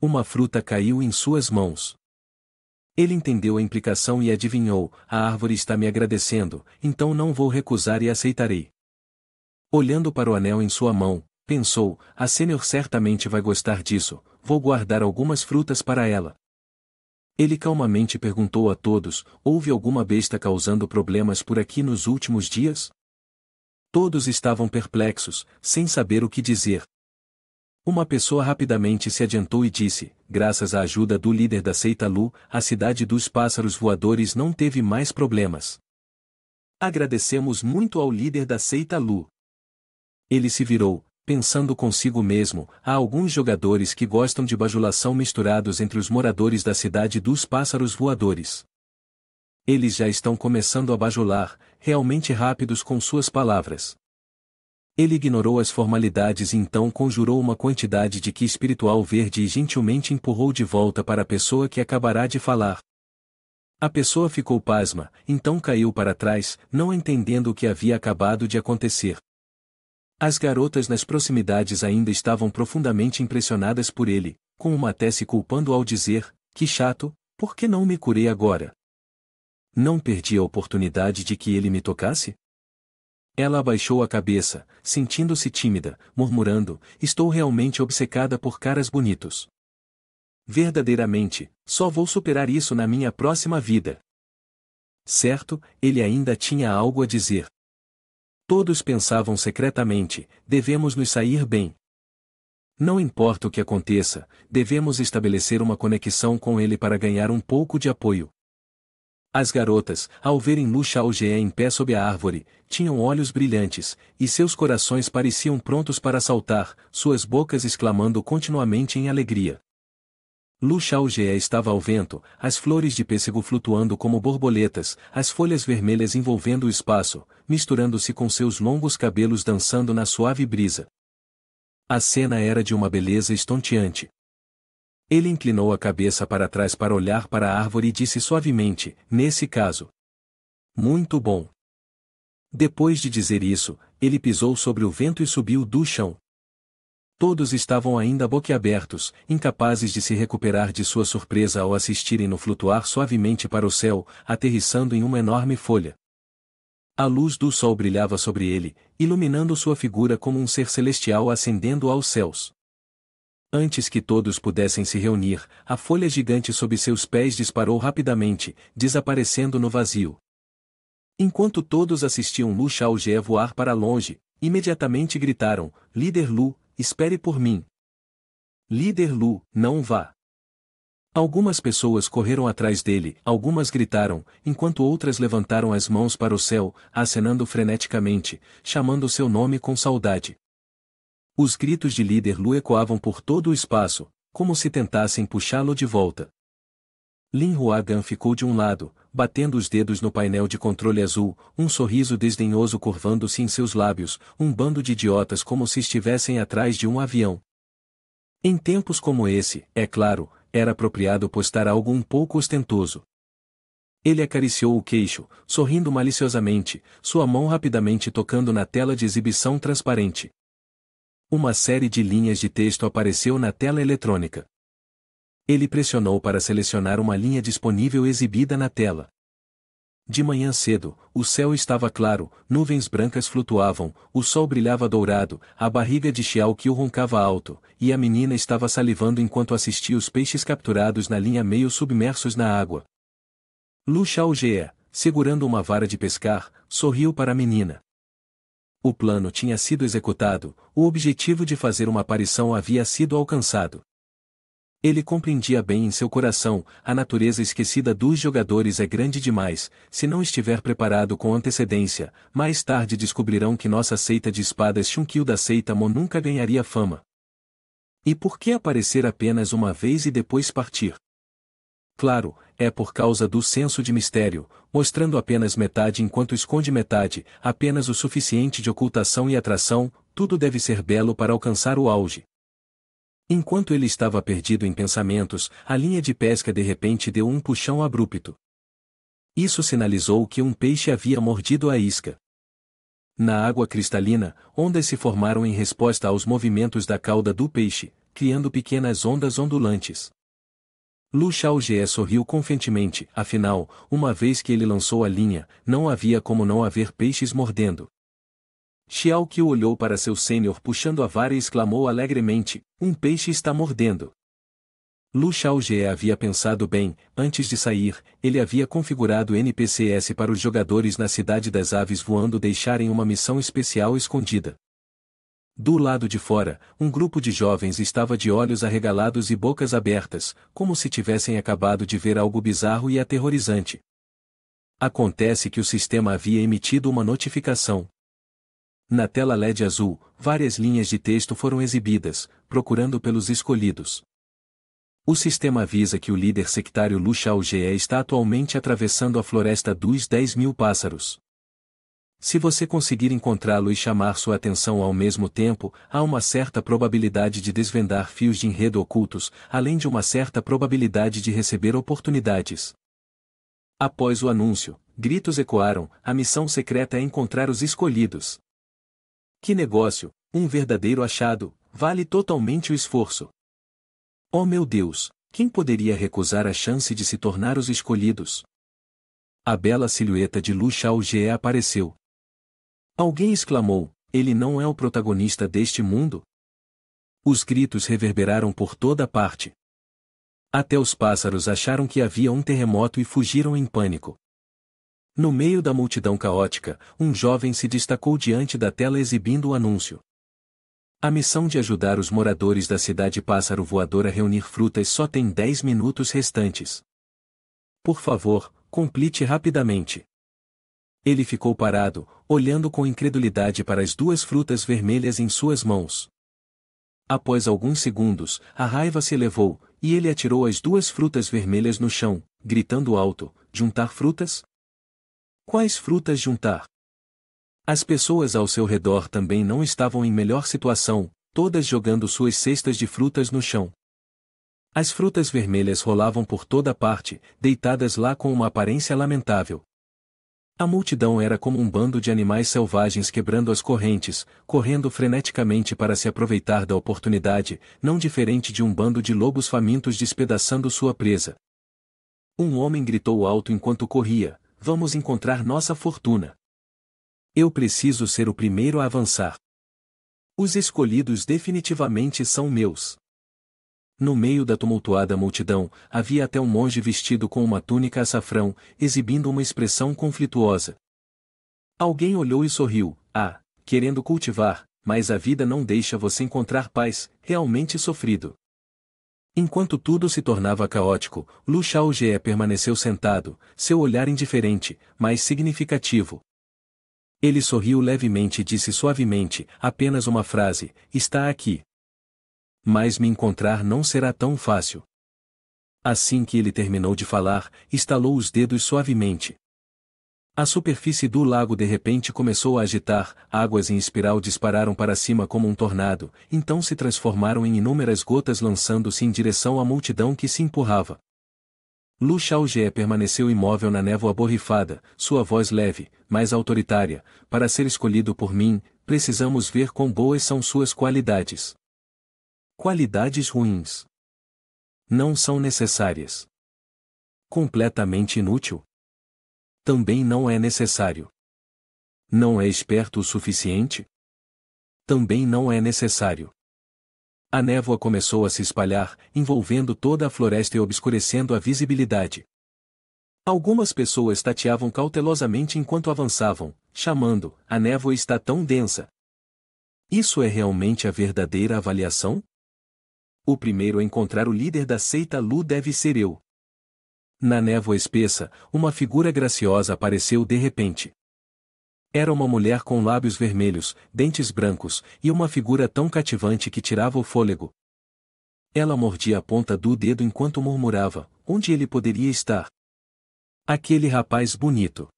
Uma fruta caiu em suas mãos. Ele entendeu a implicação e adivinhou: a árvore está me agradecendo, então não vou recusar e aceitarei. Olhando para o anel em sua mão, pensou: a Sênior certamente vai gostar disso, vou guardar algumas frutas para ela. Ele calmamente perguntou a todos: houve alguma besta causando problemas por aqui nos últimos dias? Todos estavam perplexos, sem saber o que dizer. Uma pessoa rapidamente se adiantou e disse: graças à ajuda do líder da seita Lu, a cidade dos pássaros voadores não teve mais problemas. Agradecemos muito ao líder da seita Lu. Ele se virou, pensando consigo mesmo: há alguns jogadores que gostam de bajulação misturados entre os moradores da cidade dos pássaros voadores. Eles já estão começando a bajular, realmente rápidos com suas palavras. Ele ignorou as formalidades e então conjurou uma quantidade de ki espiritual verde e gentilmente empurrou de volta para a pessoa que acabará de falar. A pessoa ficou pasma, então caiu para trás, não entendendo o que havia acabado de acontecer. As garotas nas proximidades ainda estavam profundamente impressionadas por ele, com uma até se culpando ao dizer: que chato, por que não me curei agora? Não perdi a oportunidade de que ele me tocasse? Ela abaixou a cabeça, sentindo-se tímida, murmurando: estou realmente obcecada por caras bonitos. Verdadeiramente, só vou superar isso na minha próxima vida. Certo, ele ainda tinha algo a dizer. Todos pensavam secretamente: devemos nos sair bem. Não importa o que aconteça, devemos estabelecer uma conexão com ele para ganhar um pouco de apoio. As garotas, ao verem Lu Xiaojie em pé sob a árvore, tinham olhos brilhantes, e seus corações pareciam prontos para saltar, suas bocas exclamando continuamente em alegria. Lu Xiaojie estava ao vento, as flores de pêssego flutuando como borboletas, as folhas vermelhas envolvendo o espaço, misturando-se com seus longos cabelos dançando na suave brisa. A cena era de uma beleza estonteante. Ele inclinou a cabeça para trás para olhar para a árvore e disse suavemente: nesse caso. Muito bom. Depois de dizer isso, ele pisou sobre o vento e subiu do chão. Todos estavam ainda boquiabertos, incapazes de se recuperar de sua surpresa ao assistirem-no flutuar suavemente para o céu, aterrissando em uma enorme folha. A luz do sol brilhava sobre ele, iluminando sua figura como um ser celestial ascendendo aos céus. Antes que todos pudessem se reunir, a folha gigante sob seus pés disparou rapidamente, desaparecendo no vazio. Enquanto todos assistiam Lu Xiaojie voar para longe, imediatamente gritaram: Líder Lu, espere por mim. Líder Lu, não vá. Algumas pessoas correram atrás dele, algumas gritaram, enquanto outras levantaram as mãos para o céu, acenando freneticamente, chamando seu nome com saudade. Os gritos de Líder Lu ecoavam por todo o espaço, como se tentassem puxá-lo de volta. Lin Huagan ficou de um lado, batendo os dedos no painel de controle azul, um sorriso desdenhoso curvando-se em seus lábios, um bando de idiotas como se estivessem atrás de um avião. Em tempos como esse, é claro, era apropriado postar algo um pouco ostentoso. Ele acariciou o queixo, sorrindo maliciosamente, sua mão rapidamente tocando na tela de exibição transparente. Uma série de linhas de texto apareceu na tela eletrônica. Ele pressionou para selecionar uma linha disponível exibida na tela. De manhã cedo, o céu estava claro, nuvens brancas flutuavam, o sol brilhava dourado, a barriga de Xiao Qiu roncava alto, e a menina estava salivando enquanto assistia os peixes capturados na linha meio submersos na água. Lu Xiaojie, segurando uma vara de pescar, sorriu para a menina. O plano tinha sido executado, o objetivo de fazer uma aparição havia sido alcançado. Ele compreendia bem em seu coração: a natureza esquecida dos jogadores é grande demais, se não estiver preparado com antecedência, mais tarde descobrirão que nossa seita de espadas Xunkyu da seita Mo nunca ganharia fama. E por que aparecer apenas uma vez e depois partir? Claro, é por causa do senso de mistério, mostrando apenas metade enquanto esconde metade, apenas o suficiente de ocultação e atração, tudo deve ser belo para alcançar o auge. Enquanto ele estava perdido em pensamentos, a linha de pesca de repente deu um puxão abrupto. Isso sinalizou que um peixe havia mordido a isca. Na água cristalina, ondas se formaram em resposta aos movimentos da cauda do peixe, criando pequenas ondas ondulantes. Lu Xiaojie sorriu confiantemente, afinal, uma vez que ele lançou a linha, não havia como não haver peixes mordendo. Xiao Qiu olhou para seu sênior puxando a vara e exclamou alegremente, um peixe está mordendo. Lu Xiaojie havia pensado bem, antes de sair, ele havia configurado NPCs para os jogadores na Cidade das Aves voando deixarem uma missão especial escondida. Do lado de fora, um grupo de jovens estava de olhos arregalados e bocas abertas, como se tivessem acabado de ver algo bizarro e aterrorizante. Acontece que o sistema havia emitido uma notificação. Na tela LED azul, várias linhas de texto foram exibidas, procurando pelos escolhidos. O sistema avisa que o líder sectário Lu Xiaojie está atualmente atravessando a floresta dos 10.000 pássaros. Se você conseguir encontrá-lo e chamar sua atenção ao mesmo tempo, há uma certa probabilidade de desvendar fios de enredo ocultos, além de uma certa probabilidade de receber oportunidades. Após o anúncio, gritos ecoaram, a missão secreta é encontrar os escolhidos. Que negócio, um verdadeiro achado, vale totalmente o esforço. Oh meu Deus, quem poderia recusar a chance de se tornar os escolhidos? A bela silhueta de Lu Xiaojie apareceu. Alguém exclamou, ele não é o protagonista deste mundo? Os gritos reverberaram por toda parte. Até os pássaros acharam que havia um terremoto e fugiram em pânico. No meio da multidão caótica, um jovem se destacou diante da tela exibindo o anúncio. A missão de ajudar os moradores da cidade Pássaro Voador a reunir frutas só tem 10 minutos restantes. Por favor, complete rapidamente. Ele ficou parado, olhando com incredulidade para as duas frutas vermelhas em suas mãos. Após alguns segundos, a raiva se elevou, e ele atirou as duas frutas vermelhas no chão, gritando alto, juntar frutas? Quais frutas juntar? As pessoas ao seu redor também não estavam em melhor situação, todas jogando suas cestas de frutas no chão. As frutas vermelhas rolavam por toda parte, deitadas lá com uma aparência lamentável. A multidão era como um bando de animais selvagens quebrando as correntes, correndo freneticamente para se aproveitar da oportunidade, não diferente de um bando de lobos famintos despedaçando sua presa. Um homem gritou alto enquanto corria, vamos encontrar nossa fortuna. Eu preciso ser o primeiro a avançar. Os escolhidos definitivamente são meus. No meio da tumultuada multidão, havia até um monge vestido com uma túnica açafrão, exibindo uma expressão conflituosa. Alguém olhou e sorriu, querendo cultivar, mas a vida não deixa você encontrar paz, realmente sofrido. Enquanto tudo se tornava caótico, Lu Xiaojie permaneceu sentado, seu olhar indiferente, mas significativo. Ele sorriu levemente e disse suavemente, apenas uma frase, está aqui. Mas me encontrar não será tão fácil. Assim que ele terminou de falar, estalou os dedos suavemente. A superfície do lago de repente começou a agitar, águas em espiral dispararam para cima como um tornado, então se transformaram em inúmeras gotas lançando-se em direção à multidão que se empurrava. Lu Xiaojie permaneceu imóvel na névoa borrifada, sua voz leve, mas autoritária, para ser escolhido por mim, precisamos ver quão boas são suas qualidades. Qualidades ruins. Não são necessárias. Completamente inútil. Também não é necessário. Não é esperto o suficiente? Também não é necessário. A névoa começou a se espalhar, envolvendo toda a floresta e obscurecendo a visibilidade. Algumas pessoas tateavam cautelosamente enquanto avançavam, chamando, a névoa está tão densa. Isso é realmente a verdadeira avaliação? O primeiro a encontrar o líder da seita Lu deve ser eu. Na névoa espessa, uma figura graciosa apareceu de repente. Era uma mulher com lábios vermelhos, dentes brancos, e uma figura tão cativante que tirava o fôlego. Ela mordia a ponta do dedo enquanto murmurava, onde ele poderia estar? Aquele rapaz bonito.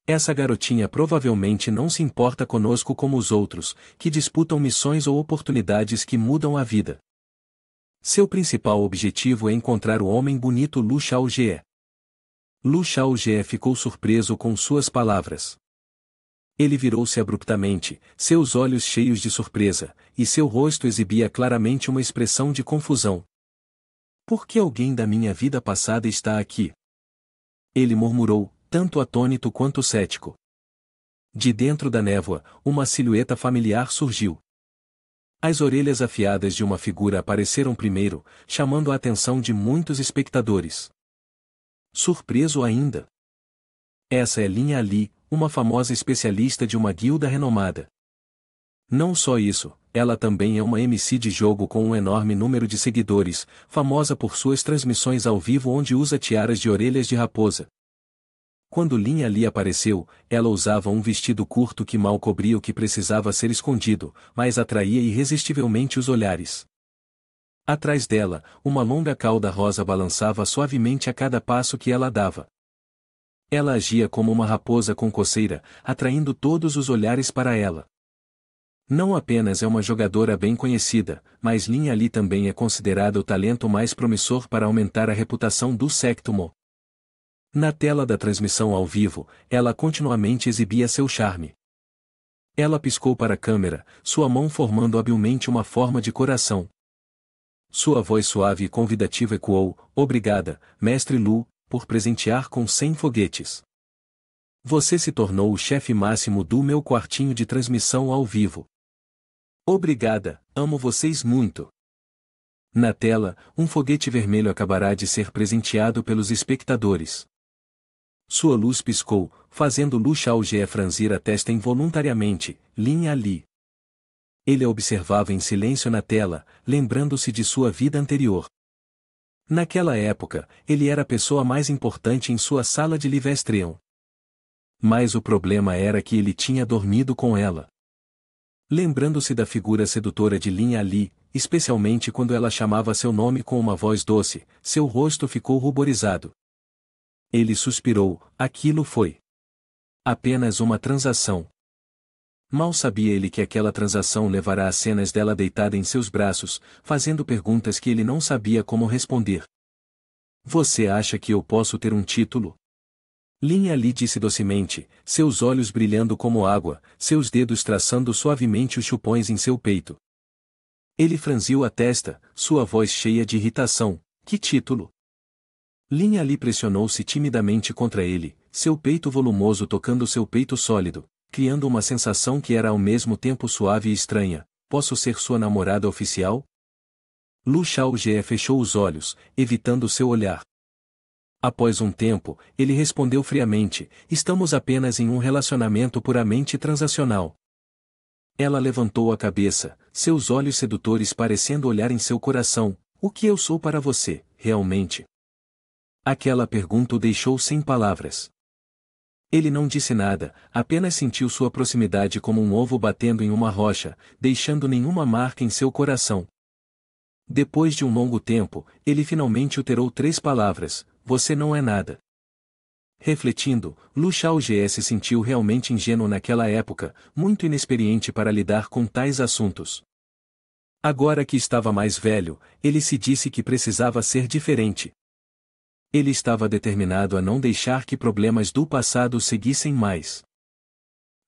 Essa garotinha provavelmente não se importa conosco como os outros, que disputam missões ou oportunidades que mudam a vida. Seu principal objetivo é encontrar o homem bonito Lu Xiaojie. Lu Xiaojie ficou surpreso com suas palavras. Ele virou-se abruptamente, seus olhos cheios de surpresa, e seu rosto exibia claramente uma expressão de confusão. Por que alguém da minha vida passada está aqui? Ele murmurou, tanto atônito quanto cético. De dentro da névoa, uma silhueta familiar surgiu. As orelhas afiadas de uma figura apareceram primeiro, chamando a atenção de muitos espectadores. Surpreso ainda. Essa é Lin Ali, uma famosa especialista de uma guilda renomada. Não só isso, ela também é uma MC de jogo com um enorme número de seguidores, famosa por suas transmissões ao vivo onde usa tiaras de orelhas de raposa. Quando Lin Ali apareceu, ela usava um vestido curto que mal cobria o que precisava ser escondido, mas atraía irresistivelmente os olhares. Atrás dela, uma longa cauda rosa balançava suavemente a cada passo que ela dava. Ela agia como uma raposa com coceira, atraindo todos os olhares para ela. Não apenas é uma jogadora bem conhecida, mas Lin Ali também é considerada o talento mais promissor para aumentar a reputação do Sectumo. Na tela da transmissão ao vivo, ela continuamente exibia seu charme. Ela piscou para a câmera, sua mão formando habilmente uma forma de coração. Sua voz suave e convidativa ecoou, obrigada, Mestre Lu, por presentear com 100 foguetes. Você se tornou o chefe máximo do meu quartinho de transmissão ao vivo. Obrigada, amo vocês muito. Na tela, um foguete vermelho acabará de ser presenteado pelos espectadores. Sua luz piscou, fazendo Lu Xiaojie franzir a testa involuntariamente, Lin Ali. Ele a observava em silêncio na tela, lembrando-se de sua vida anterior. Naquela época, ele era a pessoa mais importante em sua sala de Livestreon. Mas o problema era que ele tinha dormido com ela. Lembrando-se da figura sedutora de Lin Ali, especialmente quando ela chamava seu nome com uma voz doce, seu rosto ficou ruborizado. Ele suspirou, aquilo foi apenas uma transação. Mal sabia ele que aquela transação levará a cenas dela deitada em seus braços, fazendo perguntas que ele não sabia como responder. Você acha que eu posso ter um título? Lin Ali disse docemente, seus olhos brilhando como água, seus dedos traçando suavemente os chupões em seu peito. Ele franziu a testa, sua voz cheia de irritação. Que título? Lin Ali pressionou-se timidamente contra ele, seu peito volumoso tocando seu peito sólido, criando uma sensação que era ao mesmo tempo suave e estranha. Posso ser sua namorada oficial? Lu Xiaojie fechou os olhos, evitando seu olhar. Após um tempo, ele respondeu friamente, estamos apenas em um relacionamento puramente transacional. Ela levantou a cabeça, seus olhos sedutores parecendo olhar em seu coração, o que eu sou para você, realmente? Aquela pergunta o deixou sem palavras. Ele não disse nada, apenas sentiu sua proximidade como um ovo batendo em uma rocha, deixando nenhuma marca em seu coração. Depois de um longo tempo, ele finalmente uterou 3 palavras, você não é nada. Refletindo, Lu Xiaojie se sentiu realmente ingênuo naquela época, muito inexperiente para lidar com tais assuntos. Agora que estava mais velho, ele se disse que precisava ser diferente. Ele estava determinado a não deixar que problemas do passado o seguissem mais.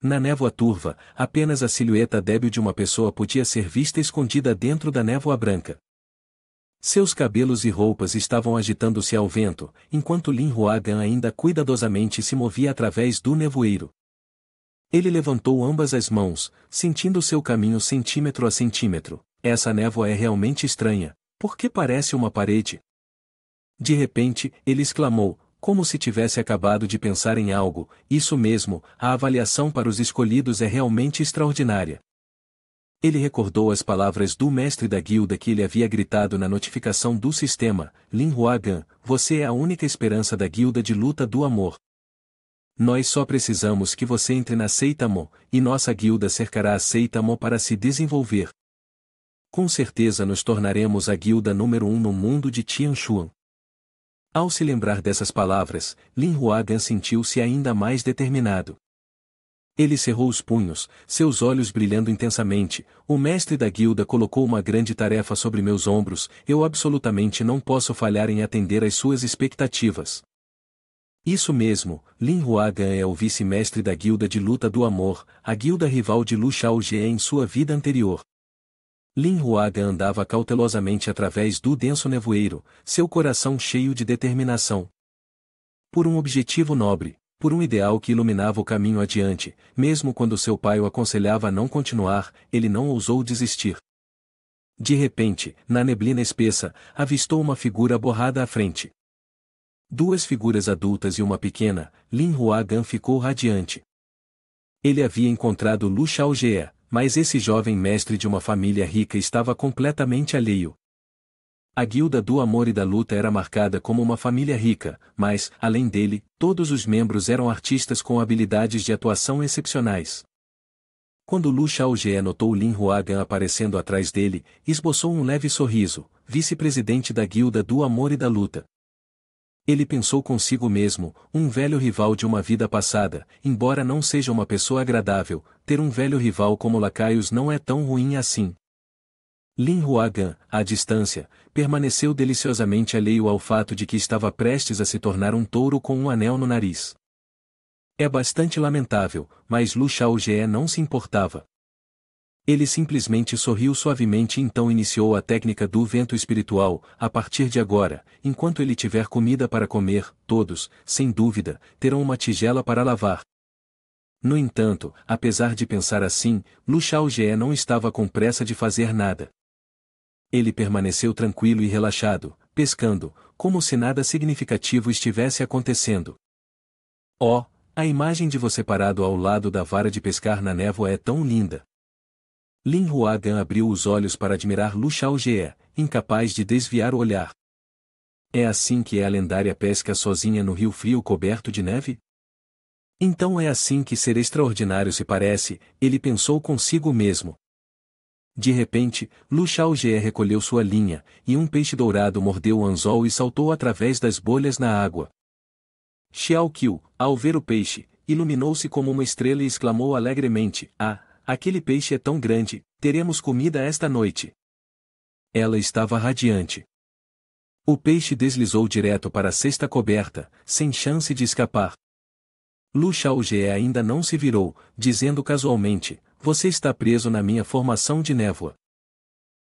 Na névoa turva, apenas a silhueta débil de uma pessoa podia ser vista escondida dentro da névoa branca. Seus cabelos e roupas estavam agitando-se ao vento, enquanto Lin Huagan ainda cuidadosamente se movia através do nevoeiro. Ele levantou ambas as mãos, sentindo seu caminho centímetro a centímetro. Essa névoa é realmente estranha, porque parece uma parede. De repente, ele exclamou, como se tivesse acabado de pensar em algo, isso mesmo, a avaliação para os escolhidos é realmente extraordinária. Ele recordou as palavras do mestre da guilda que ele havia gritado na notificação do sistema, Lin Huagan, você é a única esperança da guilda de luta do amor. Nós só precisamos que você entre na Seitamo, e nossa guilda cercará a Seitamo para se desenvolver. Com certeza nos tornaremos a guilda número 1 no mundo de Tianshuan. Ao se lembrar dessas palavras, Lin Huagan sentiu-se ainda mais determinado. Ele cerrou os punhos, seus olhos brilhando intensamente. O mestre da guilda colocou uma grande tarefa sobre meus ombros, eu absolutamente não posso falhar em atender às suas expectativas. Isso mesmo, Lin Huagan é o vice-mestre da Guilda de Luta do Amor, a guilda rival de Lu Xiaojie em sua vida anterior. Lin Huagan andava cautelosamente através do denso nevoeiro, seu coração cheio de determinação. Por um objetivo nobre, por um ideal que iluminava o caminho adiante, mesmo quando seu pai o aconselhava a não continuar, ele não ousou desistir. De repente, na neblina espessa, avistou uma figura borrada à frente. Duas figuras adultas e uma pequena, Lin Huagan ficou radiante. Ele havia encontrado Lu Xiaojie, mas esse jovem mestre de uma família rica estava completamente alheio. A Guilda do Amor e da Luta era marcada como uma família rica, mas, além dele, todos os membros eram artistas com habilidades de atuação excepcionais. Quando Lu Xiaojie notou Lin Huagan aparecendo atrás dele, esboçou um leve sorriso, vice-presidente da Guilda do Amor e da Luta. Ele pensou consigo mesmo, um velho rival de uma vida passada, embora não seja uma pessoa agradável, ter um velho rival como lacaios não é tão ruim assim. Lin Huagan, à distância, permaneceu deliciosamente alheio ao fato de que estava prestes a se tornar um touro com um anel no nariz. É bastante lamentável, mas Lu Xiaojie não se importava. Ele simplesmente sorriu suavemente e então iniciou a técnica do vento espiritual. A partir de agora, enquanto ele tiver comida para comer, todos, sem dúvida, terão uma tigela para lavar. No entanto, apesar de pensar assim, Lu Xiaojie não estava com pressa de fazer nada. Ele permaneceu tranquilo e relaxado, pescando, como se nada significativo estivesse acontecendo. Oh, a imagem de você parado ao lado da vara de pescar na névoa é tão linda. Lin Huagan abriu os olhos para admirar Lu Xiaojie, incapaz de desviar o olhar. É assim que é a lendária pesca sozinha no rio frio coberto de neve? Então é assim que ser extraordinário se parece, ele pensou consigo mesmo. De repente, Lu Xiaojie recolheu sua linha, e um peixe dourado mordeu o anzol e saltou através das bolhas na água. Xiao Qiu, ao ver o peixe, iluminou-se como uma estrela e exclamou alegremente: "Ah, aquele peixe é tão grande, teremos comida esta noite." Ela estava radiante. O peixe deslizou direto para a cesta coberta, sem chance de escapar. Lu Xiaojie ainda não se virou, dizendo casualmente: "Você está preso na minha formação de névoa."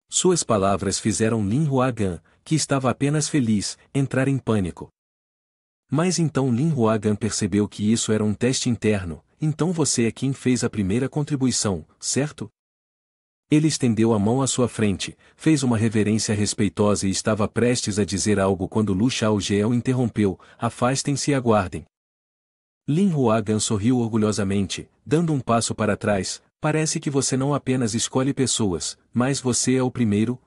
Suas palavras fizeram Lin Huagan, que estava apenas feliz, entrar em pânico. Mas então Lin Huagan percebeu que isso era um teste interno. "Então você é quem fez a primeira contribuição, certo?" Ele estendeu a mão à sua frente, fez uma reverência respeitosa e estava prestes a dizer algo quando Lu Xiaojie o interrompeu: "Afastem-se e aguardem." Lin Huagan sorriu orgulhosamente, dando um passo para trás: "Parece que você não apenas escolhe pessoas, mas você é o primeiro,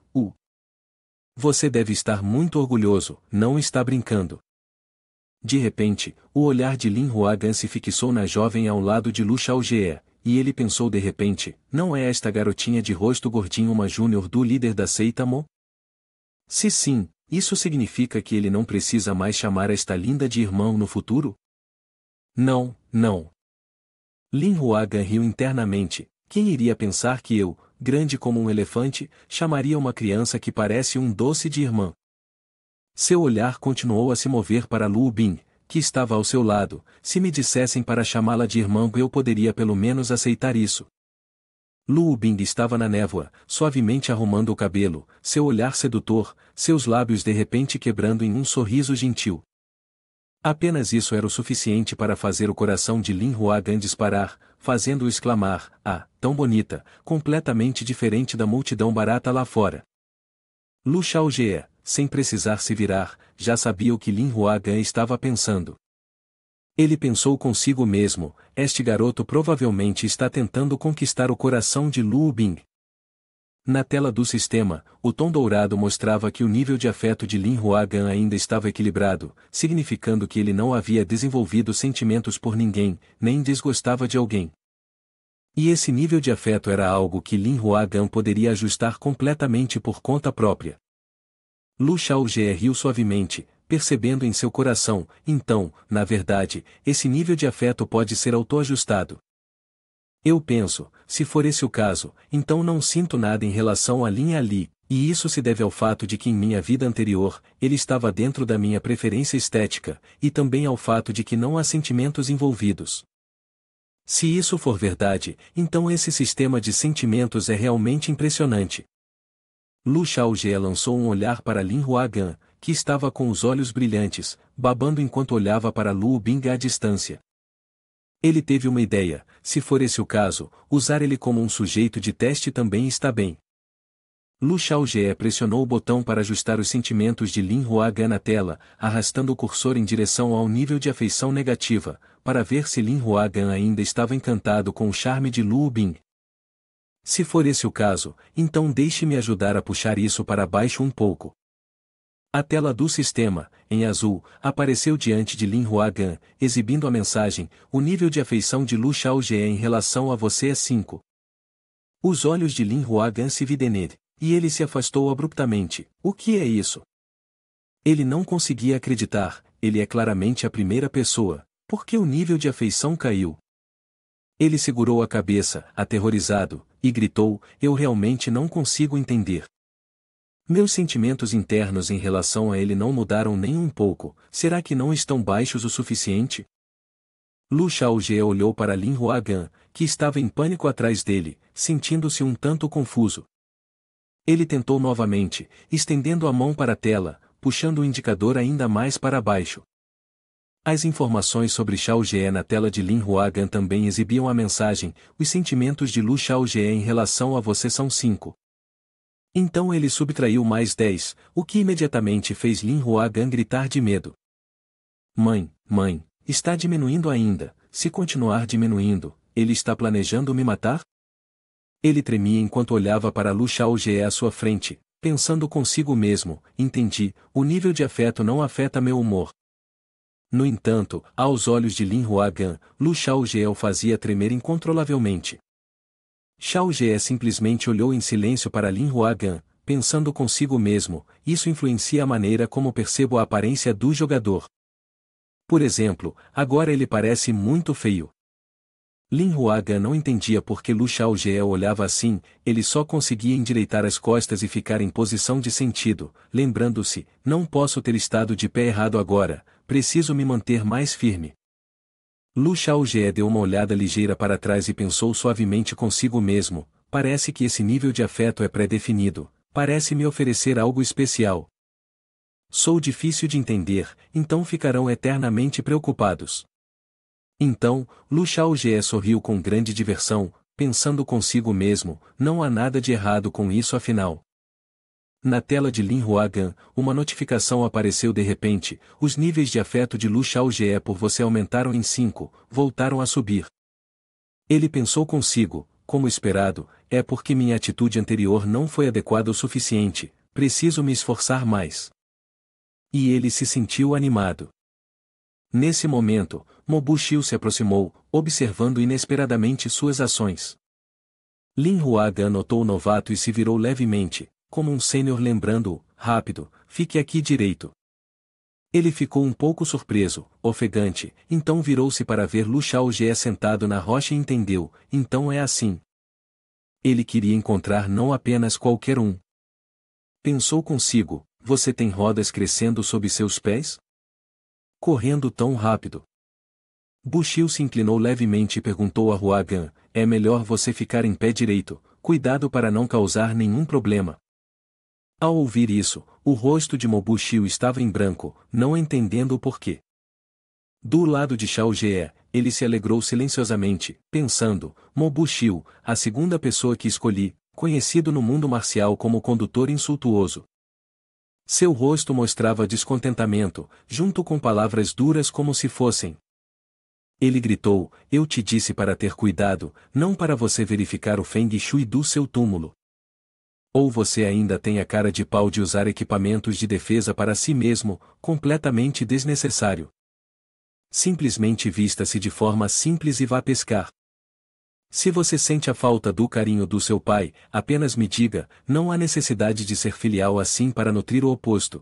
Você deve estar muito orgulhoso, não está brincando." De repente, o olhar de Lin Huagan se fixou na jovem ao lado de Lu Xiaojie, e ele pensou de repente: "Não é esta garotinha de rosto gordinho uma júnior do líder da seita Mo?" Se sim, isso significa que ele não precisa mais chamar esta linda de irmão no futuro? Não, não. Lin Huagan riu internamente. Quem iria pensar que eu, grande como um elefante, chamaria uma criança que parece um doce de irmã? Seu olhar continuou a se mover para Lu Bin, que estava ao seu lado. Se me dissessem para chamá-la de irmã eu poderia pelo menos aceitar isso. Lu Bin estava na névoa, suavemente arrumando o cabelo, seu olhar sedutor, seus lábios de repente quebrando em um sorriso gentil. Apenas isso era o suficiente para fazer o coração de Lin Huagan disparar, fazendo-o exclamar: "Ah, tão bonita, completamente diferente da multidão barata lá fora." Lu Xiaojie, sem precisar se virar, já sabia o que Lin Huagan estava pensando. Ele pensou consigo mesmo: "Este garoto provavelmente está tentando conquistar o coração de Lu Bin." Na tela do sistema, o tom dourado mostrava que o nível de afeto de Lin Huagan ainda estava equilibrado, significando que ele não havia desenvolvido sentimentos por ninguém, nem desgostava de alguém. E esse nível de afeto era algo que Lin Huagan poderia ajustar completamente por conta própria. Lu Xiaojie riu suavemente, percebendo em seu coração: "Então, na verdade, esse nível de afeto pode ser autoajustado." Eu penso, se for esse o caso, então não sinto nada em relação a Lin Ali, E isso se deve ao fato de que em minha vida anterior, ele estava dentro da minha preferência estética, e também ao fato de que não há sentimentos envolvidos. Se isso for verdade, então esse sistema de sentimentos é realmente impressionante. Lu Xiaojie lançou um olhar para Lin Huagan, que estava com os olhos brilhantes, babando enquanto olhava para Lu Bing à distância. Ele teve uma ideia: se for esse o caso, usar ele como um sujeito de teste também está bem. Lu Xiaojie pressionou o botão para ajustar os sentimentos de Lin Huagan na tela, arrastando o cursor em direção ao nível de afeição negativa, para ver se Lin Huagan ainda estava encantado com o charme de Lu Bing. Se for esse o caso, então deixe-me ajudar a puxar isso para baixo um pouco. A tela do sistema, em azul, apareceu diante de Lin Huagan, exibindo a mensagem: o nível de afeição de Lu Xiaojie em relação a você é 5. Os olhos de Lin Huagan se viram nele, e ele se afastou abruptamente. O que é isso? Ele não conseguia acreditar, ele é claramente a primeira pessoa. Por que o nível de afeição caiu? Ele segurou a cabeça, aterrorizado, e gritou: eu realmente não consigo entender. Meus sentimentos internos em relação a ele não mudaram nem um pouco. Será que não estão baixos o suficiente? Lu Xiaojie olhou para Lin Huagan, que estava em pânico atrás dele, sentindo-se um tanto confuso. Ele tentou novamente, estendendo a mão para a tela, puxando o indicador ainda mais para baixo. As informações sobre Xiaojie na tela de Lin Huagan também exibiam a mensagem: os sentimentos de Lu Xiaojie em relação a você são 5. Então ele subtraiu mais 10, o que imediatamente fez Lin Huagan gritar de medo. Mãe, está diminuindo ainda. Se continuar diminuindo, ele está planejando me matar? Ele tremia enquanto olhava para Lu Xiaojie à sua frente, pensando consigo mesmo: entendi, o nível de afeto não afeta meu humor. No entanto, aos olhos de Lin Huagan, Lu Xiaojie o fazia tremer incontrolavelmente. Xiaojie simplesmente olhou em silêncio para Lin Huagan, pensando consigo mesmo: isso influencia a maneira como percebo a aparência do jogador. Por exemplo, agora ele parece muito feio. Lin Huagan não entendia por que Lu Xiaojie olhava assim, ele só conseguia endireitar as costas e ficar em posição de sentido, lembrando-se: não posso ter estado de pé errado agora, preciso me manter mais firme. Lu Xiaojie deu uma olhada ligeira para trás e pensou suavemente consigo mesmo: parece que esse nível de afeto é pré-definido, parece me oferecer algo especial. Sou difícil de entender, então ficarão eternamente preocupados. Então, Lu Xiaojie sorriu com grande diversão, pensando consigo mesmo: não há nada de errado com isso afinal. Na tela de Lin Huagan, uma notificação apareceu de repente: os níveis de afeto de Lu Xiaojie por você aumentaram em 5, voltaram a subir. Ele pensou consigo: como esperado, é porque minha atitude anterior não foi adequada o suficiente, preciso me esforçar mais. E ele se sentiu animado. Nesse momento, Mobu Xiu se aproximou, observando inesperadamente suas ações. Lin Huagan notou o novato e se virou levemente, como um sênior lembrando-o: rápido, fique aqui direito. Ele ficou um pouco surpreso, ofegante, então virou-se para ver Lu Xiaojie sentado na rocha e entendeu: então é assim. Ele queria encontrar não apenas qualquer um. Pensou consigo: você tem rodas crescendo sob seus pés? Correndo tão rápido. Buxiu se inclinou levemente e perguntou a Huagan: é melhor você ficar em pé direito, cuidado para não causar nenhum problema. Ao ouvir isso, o rosto de Mobu Xiu estava em branco, não entendendo o porquê. Do lado de Xiaojie, ele se alegrou silenciosamente, pensando: Mobu Xiu, a segunda pessoa que escolhi, conhecido no mundo marcial como condutor insultuoso. Seu rosto mostrava descontentamento, junto com palavras duras como se fossem. Ele gritou: eu te disse para ter cuidado, não para você verificar o Feng Shui do seu túmulo. Ou você ainda tem a cara de pau de usar equipamentos de defesa para si mesmo, completamente desnecessário. Simplesmente vista-se de forma simples e vá pescar. Se você sente a falta do carinho do seu pai, apenas me diga, não há necessidade de ser filial assim para nutrir o oposto.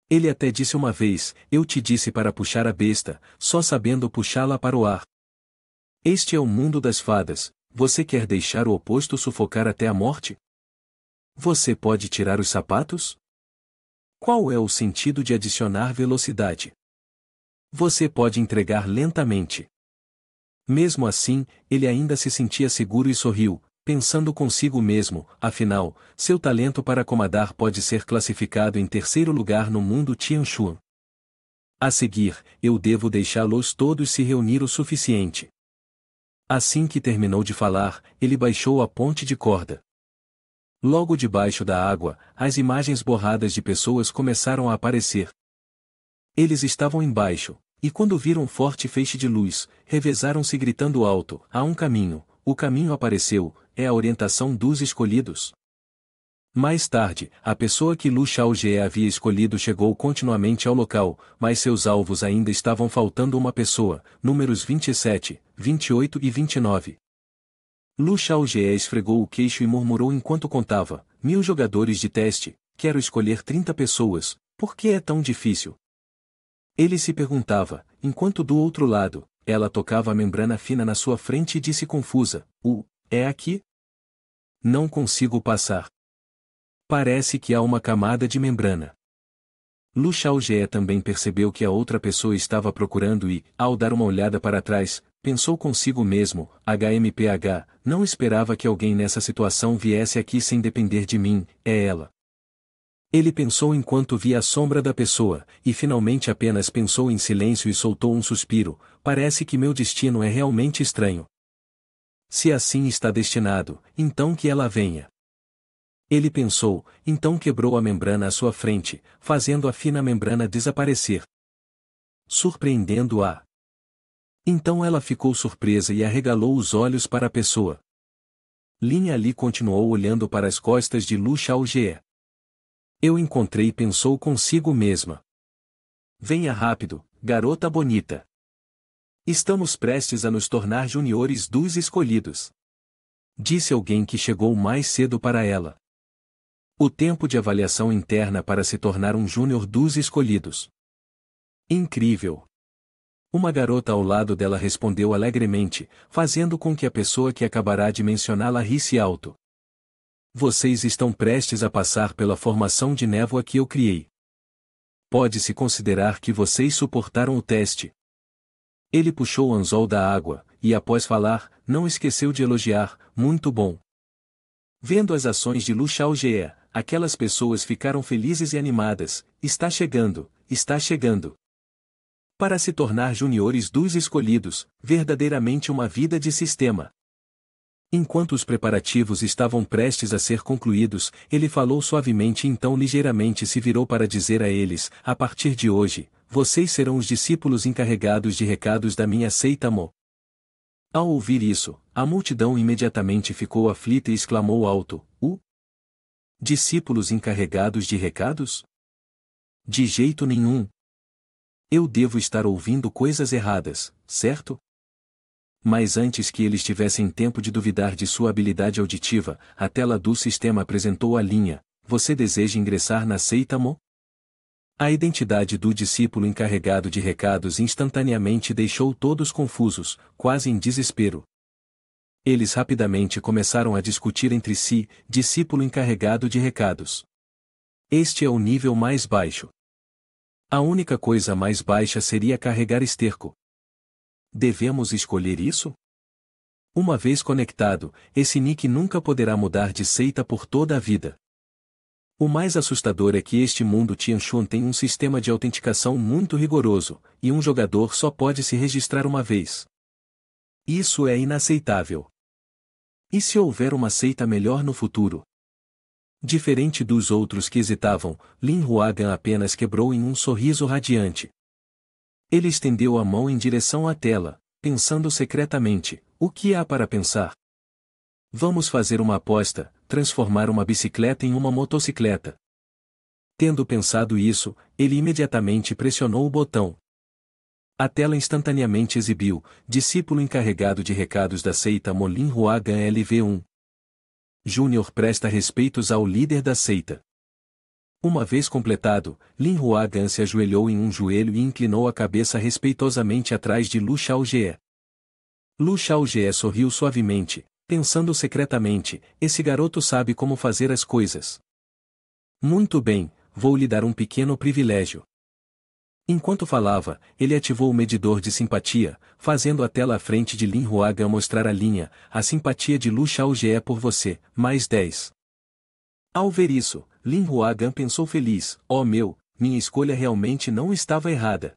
Ele até disse uma vez: eu te disse para puxar a besta, só sabendo puxá-la para o ar. Este é o mundo das fadas, você quer deixar o oposto sufocar até a morte? Você pode tirar os sapatos? Qual é o sentido de adicionar velocidade? Você pode entregar lentamente. Mesmo assim, ele ainda se sentia seguro e sorriu, pensando consigo mesmo, afinal, seu talento para comandar pode ser classificado em terceiro lugar no mundo Tianshuan. A seguir, eu devo deixá-los todos se reunir o suficiente. Assim que terminou de falar, ele baixou a ponte de corda. Logo debaixo da água, as imagens borradas de pessoas começaram a aparecer. Eles estavam embaixo, e quando viram um forte feixe de luz, revezaram-se gritando alto: há um caminho, o caminho apareceu, é a orientação dos escolhidos. Mais tarde, a pessoa que Lu Xiaojie havia escolhido chegou continuamente ao local, mas seus alvos ainda estavam faltando uma pessoa, números 27, 28 e 29. Lu Xiaojie esfregou o queixo e murmurou enquanto contava: 1000 jogadores de teste, quero escolher 30 pessoas, por que é tão difícil? Ele se perguntava, enquanto do outro lado, ela tocava a membrana fina na sua frente e disse confusa: é aqui? Não consigo passar. Parece que há uma camada de membrana. Lu Xiaojie também percebeu que a outra pessoa estava procurando e, ao dar uma olhada para trás, pensou consigo mesmo: HMPH, não esperava que alguém nessa situação viesse aqui sem depender de mim, é ela. Ele pensou enquanto via a sombra da pessoa, e finalmente apenas pensou em silêncio e soltou um suspiro: parece que meu destino é realmente estranho. Se assim está destinado, então que ela venha. Ele pensou, então quebrou a membrana à sua frente, fazendo a fina membrana desaparecer. Surpreendendo-a. Então ela ficou surpresa e arregalou os olhos para a pessoa. Lin Ali continuou olhando para as costas de Lu Xiaojie. Eu encontrei, pensou consigo mesma. Venha rápido, garota bonita. Estamos prestes a nos tornar juniores dos escolhidos. Disse alguém que chegou mais cedo para ela. O tempo de avaliação interna para se tornar um júnior dos escolhidos. Incrível! Uma garota ao lado dela respondeu alegremente, fazendo com que a pessoa que acabará de mencioná-la risse alto. Vocês estão prestes a passar pela formação de névoa que eu criei. Pode-se considerar que vocês suportaram o teste. Ele puxou o anzol da água, e após falar, não esqueceu de elogiar: muito bom. Vendo as ações de Lu Xiaojie, aquelas pessoas ficaram felizes e animadas: está chegando, está chegando. Para se tornar juniores dos escolhidos, verdadeiramente uma vida de sistema. Enquanto os preparativos estavam prestes a ser concluídos, ele falou suavemente e então ligeiramente se virou para dizer a eles: a partir de hoje, vocês serão os discípulos encarregados de recados da minha seita Mo. Ao ouvir isso, a multidão imediatamente ficou aflita e exclamou alto: discípulos encarregados de recados? De jeito nenhum. Eu devo estar ouvindo coisas erradas, certo? Mas antes que eles tivessem tempo de duvidar de sua habilidade auditiva, a tela do sistema apresentou a linha: você deseja ingressar na seita Mo? A identidade do discípulo encarregado de recados instantaneamente deixou todos confusos, quase em desespero. Eles rapidamente começaram a discutir entre si: discípulo encarregado de recados. Este é o nível mais baixo. A única coisa mais baixa seria carregar esterco. Devemos escolher isso? Uma vez conectado, esse nick nunca poderá mudar de seita por toda a vida. O mais assustador é que este mundo Tianshuan tem um sistema de autenticação muito rigoroso, e um jogador só pode se registrar uma vez. Isso é inaceitável. E se houver uma seita melhor no futuro? Diferente dos outros que hesitavam, Lin Huagan apenas quebrou em um sorriso radiante. Ele estendeu a mão em direção à tela, pensando secretamente: o que há para pensar? Vamos fazer uma aposta, transformar uma bicicleta em uma motocicleta. Tendo pensado isso, ele imediatamente pressionou o botão. A tela instantaneamente exibiu: discípulo encarregado de recados da seita Mo Lin Huagan LV1. Júnior presta respeitos ao líder da seita. Uma vez completado, Lin Huagan se ajoelhou em um joelho e inclinou a cabeça respeitosamente atrás de Lu Xiaojie. Lu Xiaojie sorriu suavemente, Pensando secretamente, esse garoto sabe como fazer as coisas. Muito bem, vou lhe dar um pequeno privilégio. Enquanto falava, ele ativou o medidor de simpatia, fazendo a tela à frente de Lin Huagan mostrar a linha, a simpatia de Lu Xiaojie é por você, mais 10. Ao ver isso, Lin Huagan pensou feliz, oh meu, minha escolha realmente não estava errada.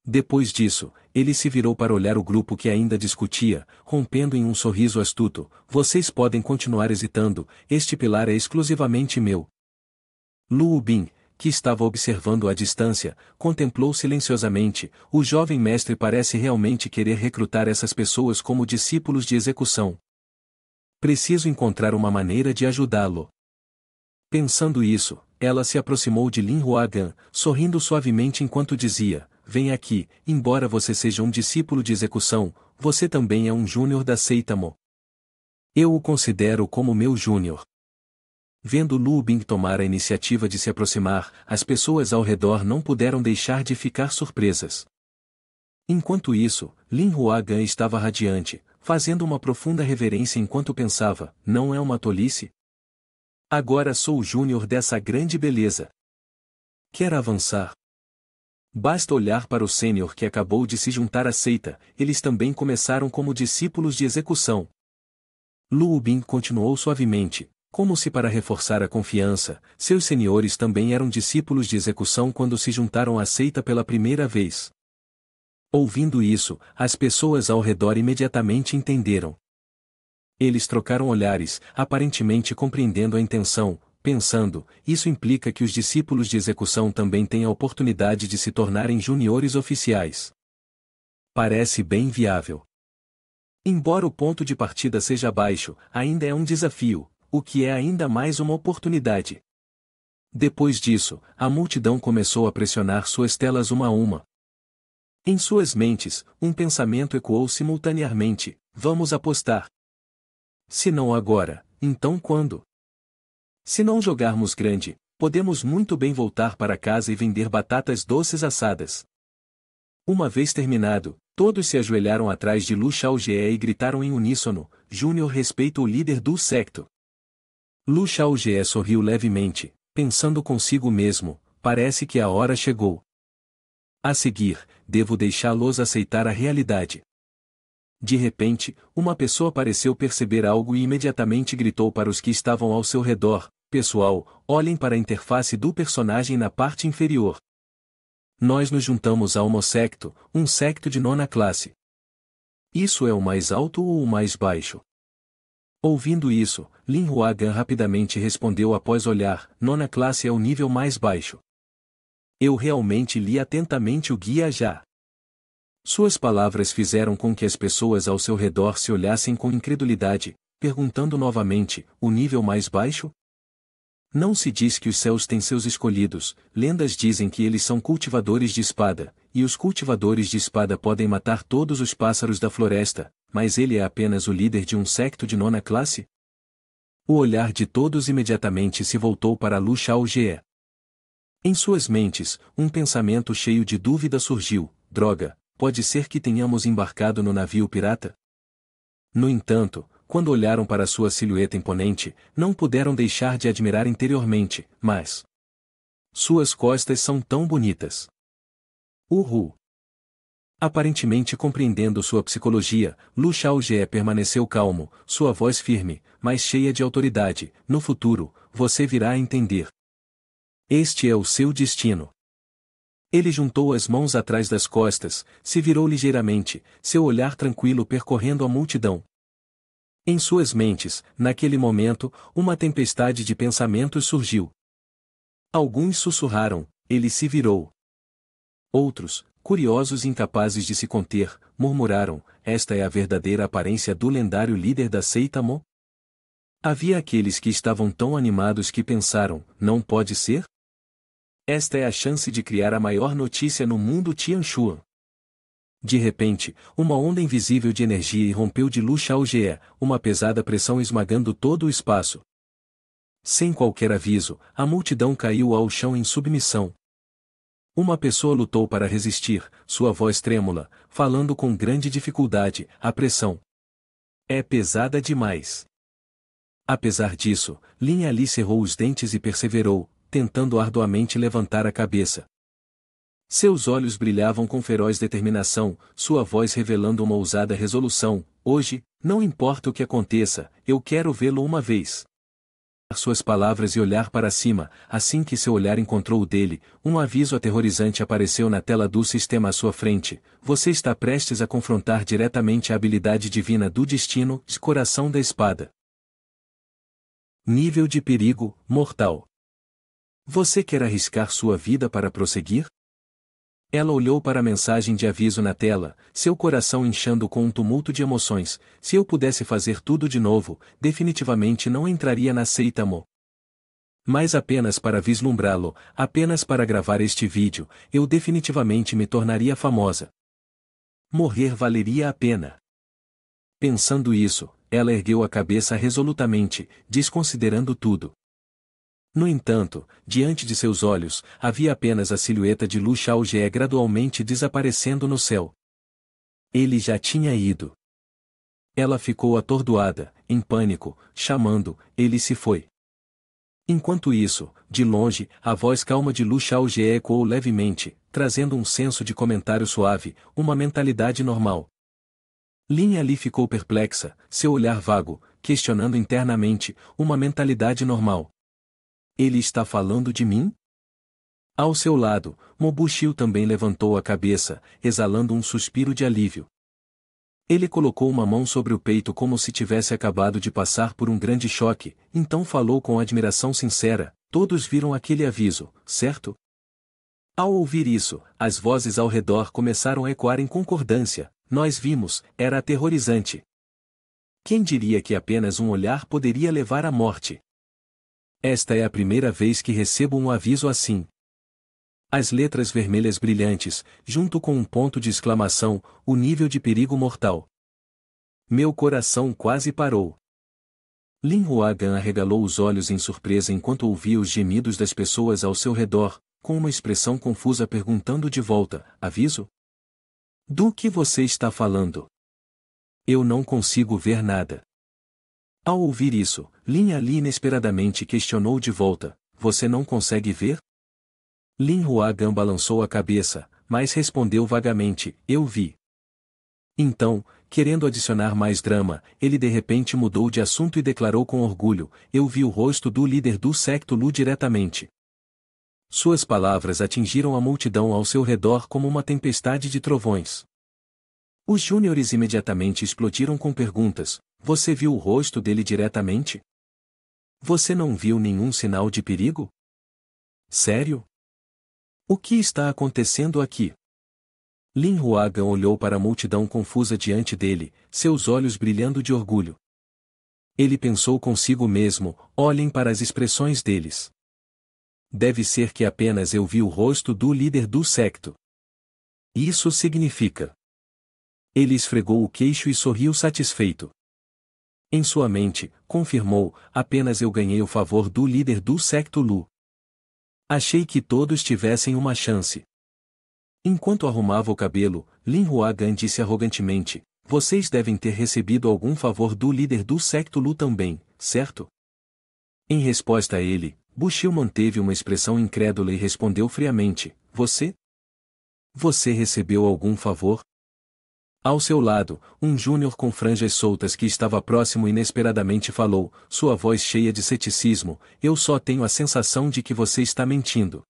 Depois disso, ele se virou para olhar o grupo que ainda discutia, rompendo em um sorriso astuto, vocês podem continuar hesitando, este pilar é exclusivamente meu. Lu Bin, que estava observando à distância, contemplou silenciosamente, o jovem mestre parece realmente querer recrutar essas pessoas como discípulos de execução. Preciso encontrar uma maneira de ajudá-lo. Pensando isso, ela se aproximou de Lin Huagan, sorrindo suavemente enquanto dizia, vem aqui, embora você seja um discípulo de execução, você também é um júnior da seita Mo. Eu o considero como meu júnior. Vendo Lu Bing tomar a iniciativa de se aproximar, as pessoas ao redor não puderam deixar de ficar surpresas. Enquanto isso, Lin Huagan estava radiante, fazendo uma profunda reverência enquanto pensava, não é uma tolice? Agora sou o júnior dessa grande beleza. Quer avançar? Basta olhar para o sênior que acabou de se juntar à seita, eles também começaram como discípulos de execução. Lu Bin continuou suavemente, como se para reforçar a confiança, seus seniores também eram discípulos de execução quando se juntaram à seita pela primeira vez. Ouvindo isso, as pessoas ao redor imediatamente entenderam. Eles trocaram olhares, aparentemente compreendendo a intenção, pensando, isso implica que os discípulos de execução também têm a oportunidade de se tornarem juniores oficiais. Parece bem viável. Embora o ponto de partida seja baixo, ainda é um desafio, o que é ainda mais uma oportunidade. Depois disso, a multidão começou a pressionar suas telas uma a uma. Em suas mentes, um pensamento ecoou simultaneamente, vamos apostar. Se não agora, então quando? Se não jogarmos grande, podemos muito bem voltar para casa e vender batatas doces assadas. Uma vez terminado, todos se ajoelharam atrás de Lu Xiaojie e gritaram em uníssono, Júnior respeita o líder do secto. Lu Xiaojie sorriu levemente, pensando consigo mesmo, parece que a hora chegou. A seguir, devo deixá-los aceitar a realidade. De repente, uma pessoa pareceu perceber algo e imediatamente gritou para os que estavam ao seu redor, pessoal, olhem para a interface do personagem na parte inferior. Nós nos juntamos a Homosecto, um secto de 9ª classe. Isso é o mais alto ou o mais baixo? Ouvindo isso, Lin Huagan rapidamente respondeu após olhar, 9ª classe é o nível mais baixo. Eu realmente li atentamente o guia já. Suas palavras fizeram com que as pessoas ao seu redor se olhassem com incredulidade, perguntando novamente, o nível mais baixo? Não se diz que os céus têm seus escolhidos, lendas dizem que eles são cultivadores de espada, e os cultivadores de espada podem matar todos os pássaros da floresta, mas ele é apenas o líder de um secto de 9ª classe? O olhar de todos imediatamente se voltou para Lu Xiaojie. Em suas mentes, um pensamento cheio de dúvida surgiu, droga, pode ser que tenhamos embarcado no navio pirata? No entanto, quando olharam para sua silhueta imponente, não puderam deixar de admirar interiormente, mas suas costas são tão bonitas. Uhul! Aparentemente compreendendo sua psicologia, Lu Xiaojie permaneceu calmo, sua voz firme, mas cheia de autoridade, no futuro, você virá a entender. Este é o seu destino. Ele juntou as mãos atrás das costas, se virou ligeiramente, seu olhar tranquilo percorrendo a multidão. Em suas mentes, naquele momento, uma tempestade de pensamentos surgiu. Alguns sussurraram, ele se virou. Outros, curiosos e incapazes de se conter, murmuraram, esta é a verdadeira aparência do lendário líder da seita Mo? Havia aqueles que estavam tão animados que pensaram, não pode ser? Esta é a chance de criar a maior notícia no mundo Tianshuan. De repente, uma onda invisível de energia irrompeu de Lu Xiaojie, uma pesada pressão esmagando todo o espaço. Sem qualquer aviso, a multidão caiu ao chão em submissão. Uma pessoa lutou para resistir, sua voz trêmula, falando com grande dificuldade, a pressão. É pesada demais. Apesar disso, Lin Ali cerrou os dentes e perseverou, tentando arduamente levantar a cabeça. Seus olhos brilhavam com feroz determinação, sua voz revelando uma ousada resolução: hoje, não importa o que aconteça, eu quero vê-lo uma vez. Suas palavras e olhar para cima, assim que seu olhar encontrou o dele, um aviso aterrorizante apareceu na tela do sistema à sua frente: você está prestes a confrontar diretamente a habilidade divina do destino, coração da espada. Nível de perigo, mortal. Você quer arriscar sua vida para prosseguir? Ela olhou para a mensagem de aviso na tela, seu coração inchando com um tumulto de emoções. Se eu pudesse fazer tudo de novo, definitivamente não entraria na seita Mo. Mas apenas para vislumbrá-lo, apenas para gravar este vídeo, eu definitivamente me tornaria famosa. Morrer valeria a pena. Pensando isso, ela ergueu a cabeça resolutamente, desconsiderando tudo. No entanto, diante de seus olhos, havia apenas a silhueta de Lu Xiaojie gradualmente desaparecendo no céu. Ele já tinha ido. Ela ficou atordoada, em pânico, chamando: ele se foi. Enquanto isso, de longe, a voz calma de Lu Xiaojie ecoou levemente, trazendo um senso de comentário suave, uma mentalidade normal. Lin Ali ficou perplexa, seu olhar vago, questionando internamente: uma mentalidade normal. Ele está falando de mim? Ao seu lado, Mobuxiu também levantou a cabeça, exalando um suspiro de alívio. Ele colocou uma mão sobre o peito como se tivesse acabado de passar por um grande choque, então falou com admiração sincera: todos viram aquele aviso, certo? Ao ouvir isso, as vozes ao redor começaram a ecoar em concordância: nós vimos, era aterrorizante. Quem diria que apenas um olhar poderia levar à morte? Esta é a primeira vez que recebo um aviso assim. As letras vermelhas brilhantes, junto com um ponto de exclamação: o nível de perigo mortal. Meu coração quase parou. Lin Huagan arregalou os olhos em surpresa enquanto ouvia os gemidos das pessoas ao seu redor, com uma expressão confusa perguntando de volta: aviso? Do que você está falando? Eu não consigo ver nada. Ao ouvir isso, Lin Ali inesperadamente questionou de volta: você não consegue ver? Lin Huagan balançou a cabeça, mas respondeu vagamente: eu vi. Então, querendo adicionar mais drama, ele de repente mudou de assunto e declarou com orgulho: eu vi o rosto do líder do secto Lu diretamente. Suas palavras atingiram a multidão ao seu redor como uma tempestade de trovões. Os júniores imediatamente explodiram com perguntas: você viu o rosto dele diretamente? Você não viu nenhum sinal de perigo? Sério? O que está acontecendo aqui? Lin Huagan olhou para a multidão confusa diante dele, seus olhos brilhando de orgulho. Ele pensou consigo mesmo: olhem para as expressões deles. Deve ser que apenas eu vi o rosto do líder do secto. Isso significa. Ele esfregou o queixo e sorriu satisfeito. Em sua mente, confirmou: apenas eu ganhei o favor do líder do secto Lu. Achei que todos tivessem uma chance. Enquanto arrumava o cabelo, Lin Huagan disse arrogantemente: vocês devem ter recebido algum favor do líder do secto Lu também, certo? Em resposta a ele, Buxiu manteve uma expressão incrédula e respondeu friamente: você? Você recebeu algum favor? Ao seu lado, um júnior com franjas soltas que estava próximo inesperadamente falou, sua voz cheia de ceticismo: eu só tenho a sensação de que você está mentindo.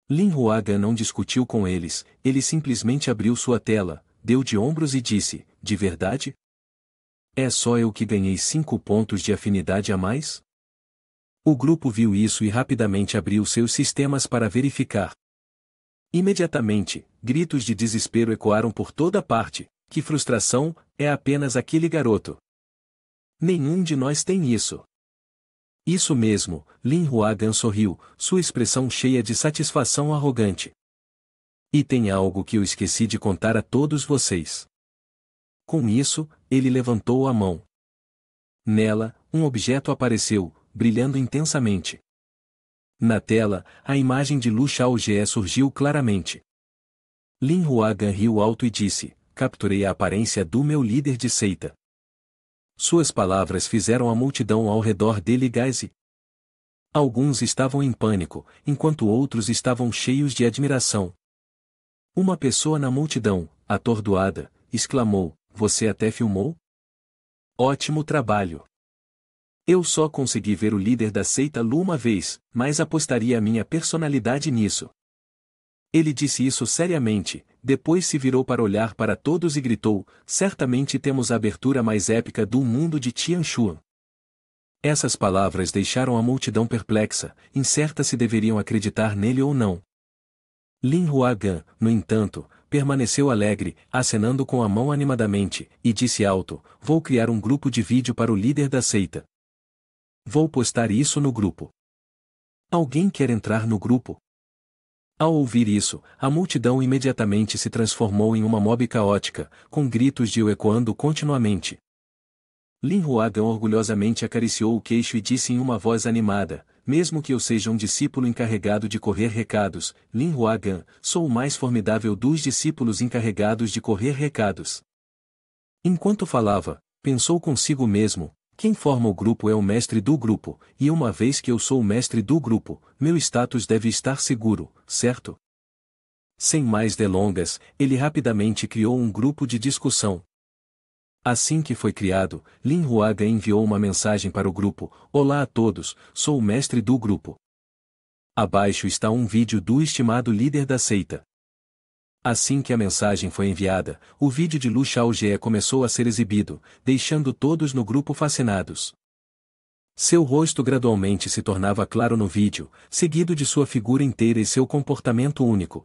Lin Huagan não discutiu com eles, ele simplesmente abriu sua tela, deu de ombros e disse: de verdade? É só eu que ganhei 5 pontos de afinidade a mais? O grupo viu isso e rapidamente abriu seus sistemas para verificar. Imediatamente, gritos de desespero ecoaram por toda parte: que frustração, é apenas aquele garoto. Nenhum de nós tem isso. Isso mesmo, Lin Huagan sorriu, sua expressão cheia de satisfação arrogante. E tem algo que eu esqueci de contar a todos vocês. Com isso, ele levantou a mão. Nela, um objeto apareceu, brilhando intensamente. Na tela, a imagem de Lu Xiaojie surgiu claramente. Lin Huagan riu alto e disse: capturei a aparência do meu líder de seita. Suas palavras fizeram a multidão ao redor dele gaze. Alguns estavam em pânico, enquanto outros estavam cheios de admiração. Uma pessoa na multidão, atordoada, exclamou: "Você até filmou? Ótimo trabalho! Eu só consegui ver o líder da seita Lu uma vez, mas apostaria a minha personalidade nisso." Ele disse isso seriamente, depois se virou para olhar para todos e gritou: "Certamente temos a abertura mais épica do mundo de Tianshuan." Essas palavras deixaram a multidão perplexa, incerta se deveriam acreditar nele ou não. Lin Huagan, no entanto, permaneceu alegre, acenando com a mão animadamente, e disse alto: "Vou criar um grupo de vídeo para o líder da seita. Vou postar isso no grupo. Alguém quer entrar no grupo?" Ao ouvir isso, a multidão imediatamente se transformou em uma mob caótica, com gritos de "eu" ecoando continuamente. Lin Huagan orgulhosamente acariciou o queixo e disse em uma voz animada: "Mesmo que eu seja um discípulo encarregado de correr recados, Lin Huagan, sou o mais formidável dos discípulos encarregados de correr recados." Enquanto falava, pensou consigo mesmo: "Quem forma o grupo é o mestre do grupo, e uma vez que eu sou o mestre do grupo, meu status deve estar seguro, certo?" Sem mais delongas, ele rapidamente criou um grupo de discussão. Assim que foi criado, Lin Huagan enviou uma mensagem para o grupo: "Olá a todos, sou o mestre do grupo. Abaixo está um vídeo do estimado líder da seita." Assim que a mensagem foi enviada, o vídeo de Lu Shaojie começou a ser exibido, deixando todos no grupo fascinados. Seu rosto gradualmente se tornava claro no vídeo, seguido de sua figura inteira e seu comportamento único.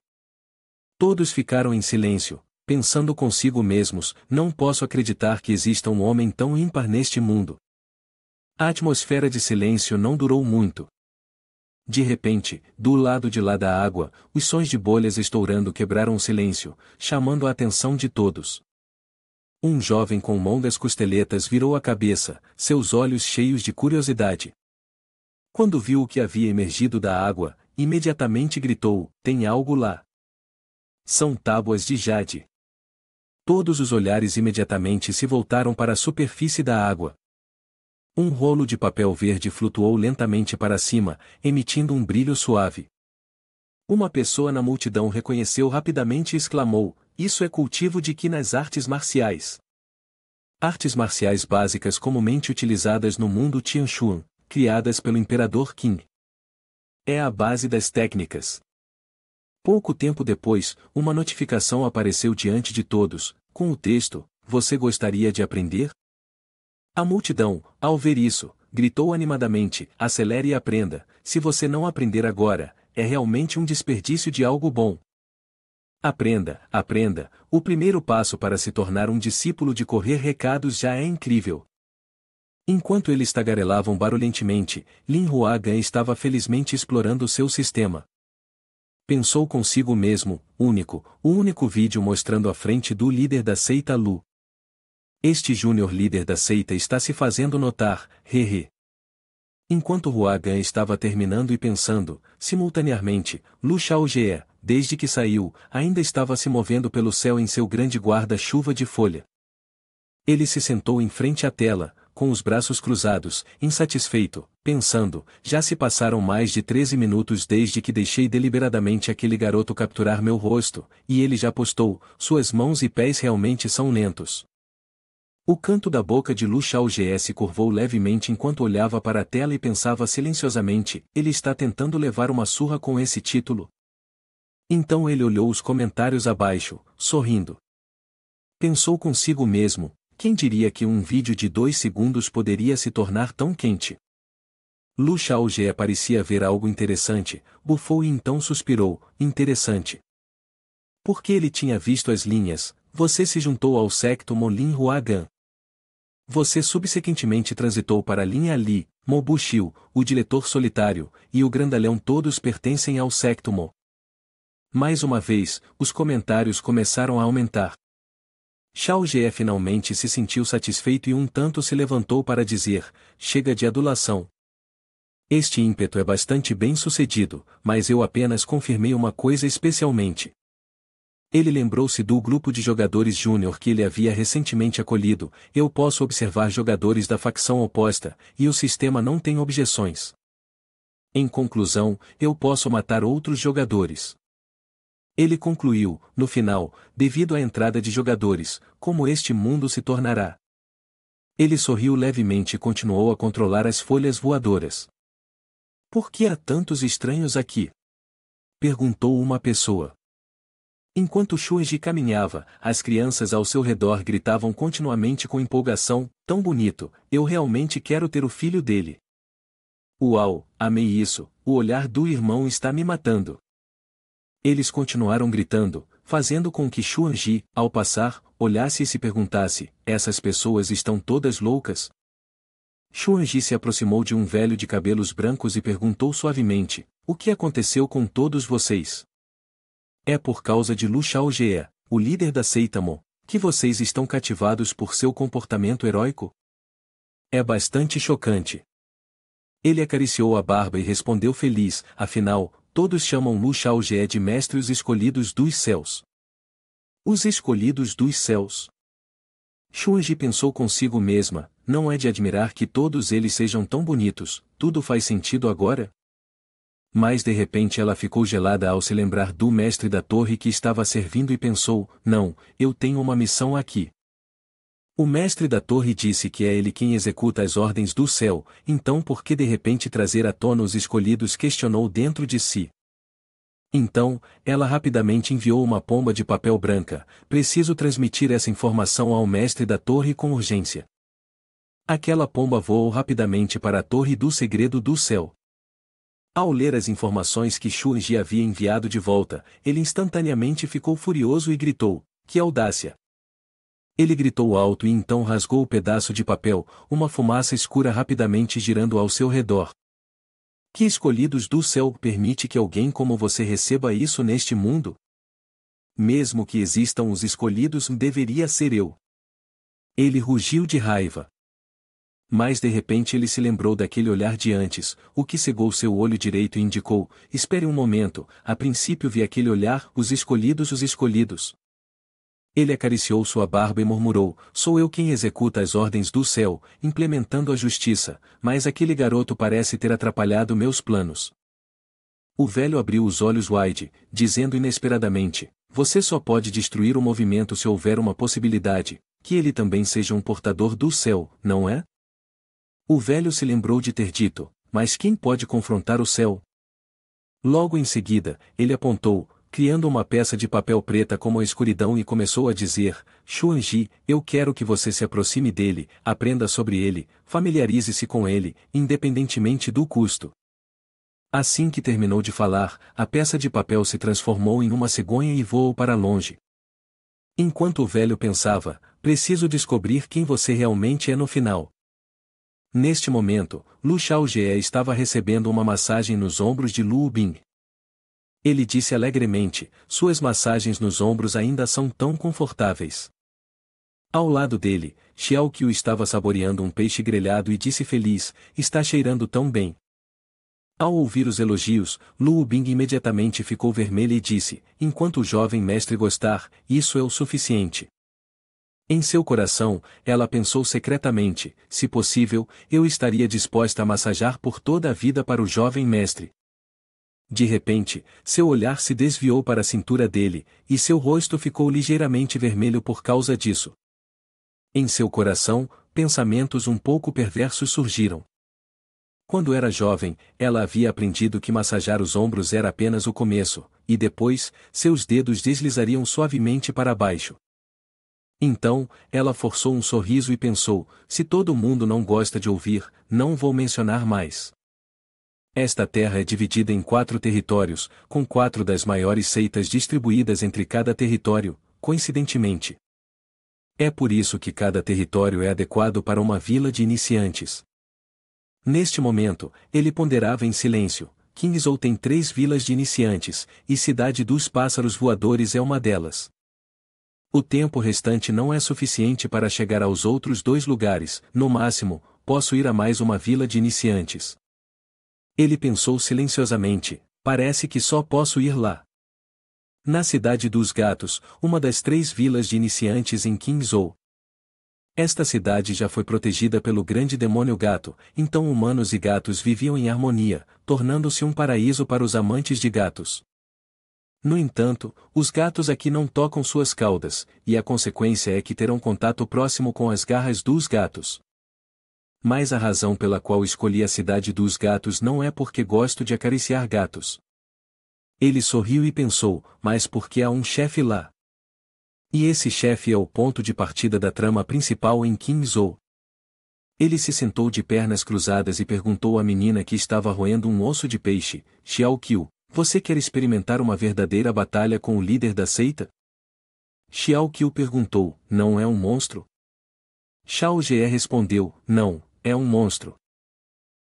Todos ficaram em silêncio, pensando consigo mesmos: "Não posso acreditar que exista um homem tão ímpar neste mundo." A atmosfera de silêncio não durou muito. De repente, do lado de lá da água, os sons de bolhas estourando quebraram o silêncio, chamando a atenção de todos. Um jovem com longas costeletas virou a cabeça, seus olhos cheios de curiosidade. Quando viu o que havia emergido da água, imediatamente gritou: "Tem algo lá." São tábuas de jade. Todos os olhares imediatamente se voltaram para a superfície da água. Um rolo de papel verde flutuou lentamente para cima, emitindo um brilho suave. Uma pessoa na multidão reconheceu rapidamente e exclamou: "Isso é cultivo de Qi nas artes marciais." Artes marciais básicas comumente utilizadas no mundo Tianshuan, criadas pelo Imperador Qin. É a base das técnicas. Pouco tempo depois, uma notificação apareceu diante de todos, com o texto: "Você gostaria de aprender?" A multidão, ao ver isso, gritou animadamente: "Acelere e aprenda, se você não aprender agora, é realmente um desperdício de algo bom." Aprenda, aprenda, o primeiro passo para se tornar um discípulo de correr recados já é incrível. Enquanto eles tagarelavam barulhentemente, Lin Huagan estava felizmente explorando seu sistema. Pensou consigo mesmo: o único vídeo mostrando a frente do líder da seita Lu. Este júnior líder da seita está se fazendo notar, hehe. Enquanto Huagan estava terminando e pensando, simultaneamente, Lu Shaojie, desde que saiu, ainda estava se movendo pelo céu em seu grande guarda-chuva de folha. Ele se sentou em frente à tela, com os braços cruzados, insatisfeito, pensando: "Já se passaram mais de 13 minutos desde que deixei deliberadamente aquele garoto capturar meu rosto, e ele já postou: suas mãos e pés realmente são lentos." O canto da boca de Lu Shaojie se curvou levemente enquanto olhava para a tela e pensava silenciosamente: "Ele está tentando levar uma surra com esse título?" Então ele olhou os comentários abaixo, sorrindo. Pensou consigo mesmo: quem diria que um vídeo de 2 segundos poderia se tornar tão quente? Lu Shaojie parecia ver algo interessante, bufou e então suspirou: "Interessante." Porque ele tinha visto as linhas: "Você se juntou ao secto Mo Lin Huagan. Você subsequentemente transitou para a linha Li, Mo Buxiu, o diretor solitário, e o grandalhão todos pertencem ao secto Mo." Mais uma vez, os comentários começaram a aumentar. Shaojie finalmente se sentiu satisfeito e um tanto se levantou para dizer: "Chega de adulação. Este ímpeto é bastante bem sucedido, mas eu apenas confirmei uma coisa especialmente. Ele lembrou-se do grupo de jogadores júnior que ele havia recentemente acolhido. Eu posso observar jogadores da facção oposta, e o sistema não tem objeções. Em conclusão, eu posso matar outros jogadores. Ele concluiu, no final, devido à entrada de jogadores, como este mundo se tornará. Ele sorriu levemente e continuou a controlar as folhas voadoras. Por que há tantos estranhos aqui? Perguntou uma pessoa. Enquanto Shuji caminhava, as crianças ao seu redor gritavam continuamente com empolgação: tão bonito, eu realmente quero ter o filho dele. Uau, amei isso, o olhar do irmão está me matando. Eles continuaram gritando, fazendo com que Shuji, ao passar, olhasse e se perguntasse: essas pessoas estão todas loucas? Shuji se aproximou de um velho de cabelos brancos e perguntou suavemente: o que aconteceu com todos vocês? É por causa de Lu Xiaojie, o líder da seita Mo, que vocês estão cativados por seu comportamento heróico? É bastante chocante. Ele acariciou a barba e respondeu feliz: afinal, todos chamam Lu Xiaojie de mestre os escolhidos dos céus. Os escolhidos dos céus. Shuji pensou consigo mesma: não é de admirar que todos eles sejam tão bonitos, tudo faz sentido agora? Mas de repente ela ficou gelada ao se lembrar do mestre da torre que estava servindo e pensou: não, eu tenho uma missão aqui. O mestre da torre disse que é ele quem executa as ordens do céu, então por que de repente trazer à tona os escolhidos? Questionou dentro de si. Então, ela rapidamente enviou uma pomba de papel branca: preciso transmitir essa informação ao mestre da torre com urgência. Aquela pomba voou rapidamente para a torre do segredo do céu. Ao ler as informações que Shuji havia enviado de volta, ele instantaneamente ficou furioso e gritou: que audácia! Ele gritou alto e então rasgou o pedaço de papel, uma fumaça escura rapidamente girando ao seu redor. Que escolhidos do céu permite que alguém como você receba isso neste mundo? Mesmo que existam os escolhidos, deveria ser eu. Ele rugiu de raiva. Mas de repente ele se lembrou daquele olhar de antes, o que cegou seu olho direito e indicou: espere um momento, a princípio vi aquele olhar, os escolhidos, os escolhidos. Ele acariciou sua barba e murmurou: sou eu quem executa as ordens do céu, implementando a justiça, mas aquele garoto parece ter atrapalhado meus planos. O velho abriu os olhos wide, dizendo inesperadamente: você só pode destruir o movimento se houver uma possibilidade, que ele também seja um portador do céu, não é? O velho se lembrou de ter dito: mas quem pode confrontar o céu? Logo em seguida, ele apontou, criando uma peça de papel preta como a escuridão e começou a dizer: Shuji, eu quero que você se aproxime dele, aprenda sobre ele, familiarize-se com ele, independentemente do custo. Assim que terminou de falar, a peça de papel se transformou em uma cegonha e voou para longe. Enquanto o velho pensava: preciso descobrir quem você realmente é no final. Neste momento, Lu Xiaojie estava recebendo uma massagem nos ombros de Lu Bing. Ele disse alegremente: suas massagens nos ombros ainda são tão confortáveis. Ao lado dele, Xiao Qiu estava saboreando um peixe grelhado e disse feliz: está cheirando tão bem. Ao ouvir os elogios, Lu Bing imediatamente ficou vermelha e disse: enquanto o jovem mestre gostar, isso é o suficiente. Em seu coração, ela pensou secretamente: se possível, eu estaria disposta a massajar por toda a vida para o jovem mestre. De repente, seu olhar se desviou para a cintura dele, e seu rosto ficou ligeiramente vermelho por causa disso. Em seu coração, pensamentos um pouco perversos surgiram. Quando era jovem, ela havia aprendido que massajar os ombros era apenas o começo, e depois, seus dedos deslizariam suavemente para baixo. Então, ela forçou um sorriso e pensou: se todo mundo não gosta de ouvir, não vou mencionar mais. Esta terra é dividida em 4 territórios, com 4 das maiores seitas distribuídas entre cada território, coincidentemente. É por isso que cada território é adequado para uma vila de iniciantes. Neste momento, ele ponderava em silêncio: Kingsou tem 3 vilas de iniciantes, e Cidade dos Pássaros Voadores é uma delas. O tempo restante não é suficiente para chegar aos outros 2 lugares, no máximo, posso ir a mais uma vila de iniciantes. Ele pensou silenciosamente: parece que só posso ir lá. Na cidade dos gatos, uma das 3 vilas de iniciantes em Qingzhou. Esta cidade já foi protegida pelo grande demônio gato, então humanos e gatos viviam em harmonia, tornando-se um paraíso para os amantes de gatos. No entanto, os gatos aqui não tocam suas caudas, e a consequência é que terão contato próximo com as garras dos gatos. Mas a razão pela qual escolhi a cidade dos gatos não é porque gosto de acariciar gatos. Ele sorriu e pensou, mas porque há um chefe lá. E esse chefe é o ponto de partida da trama principal em Qingzhou. Ele se sentou de pernas cruzadas e perguntou à menina que estava roendo um osso de peixe, Xiao Qiu, você quer experimentar uma verdadeira batalha com o líder da seita? Xiao Qiu perguntou, não é um monstro? Xiao Ge respondeu, não, é um monstro.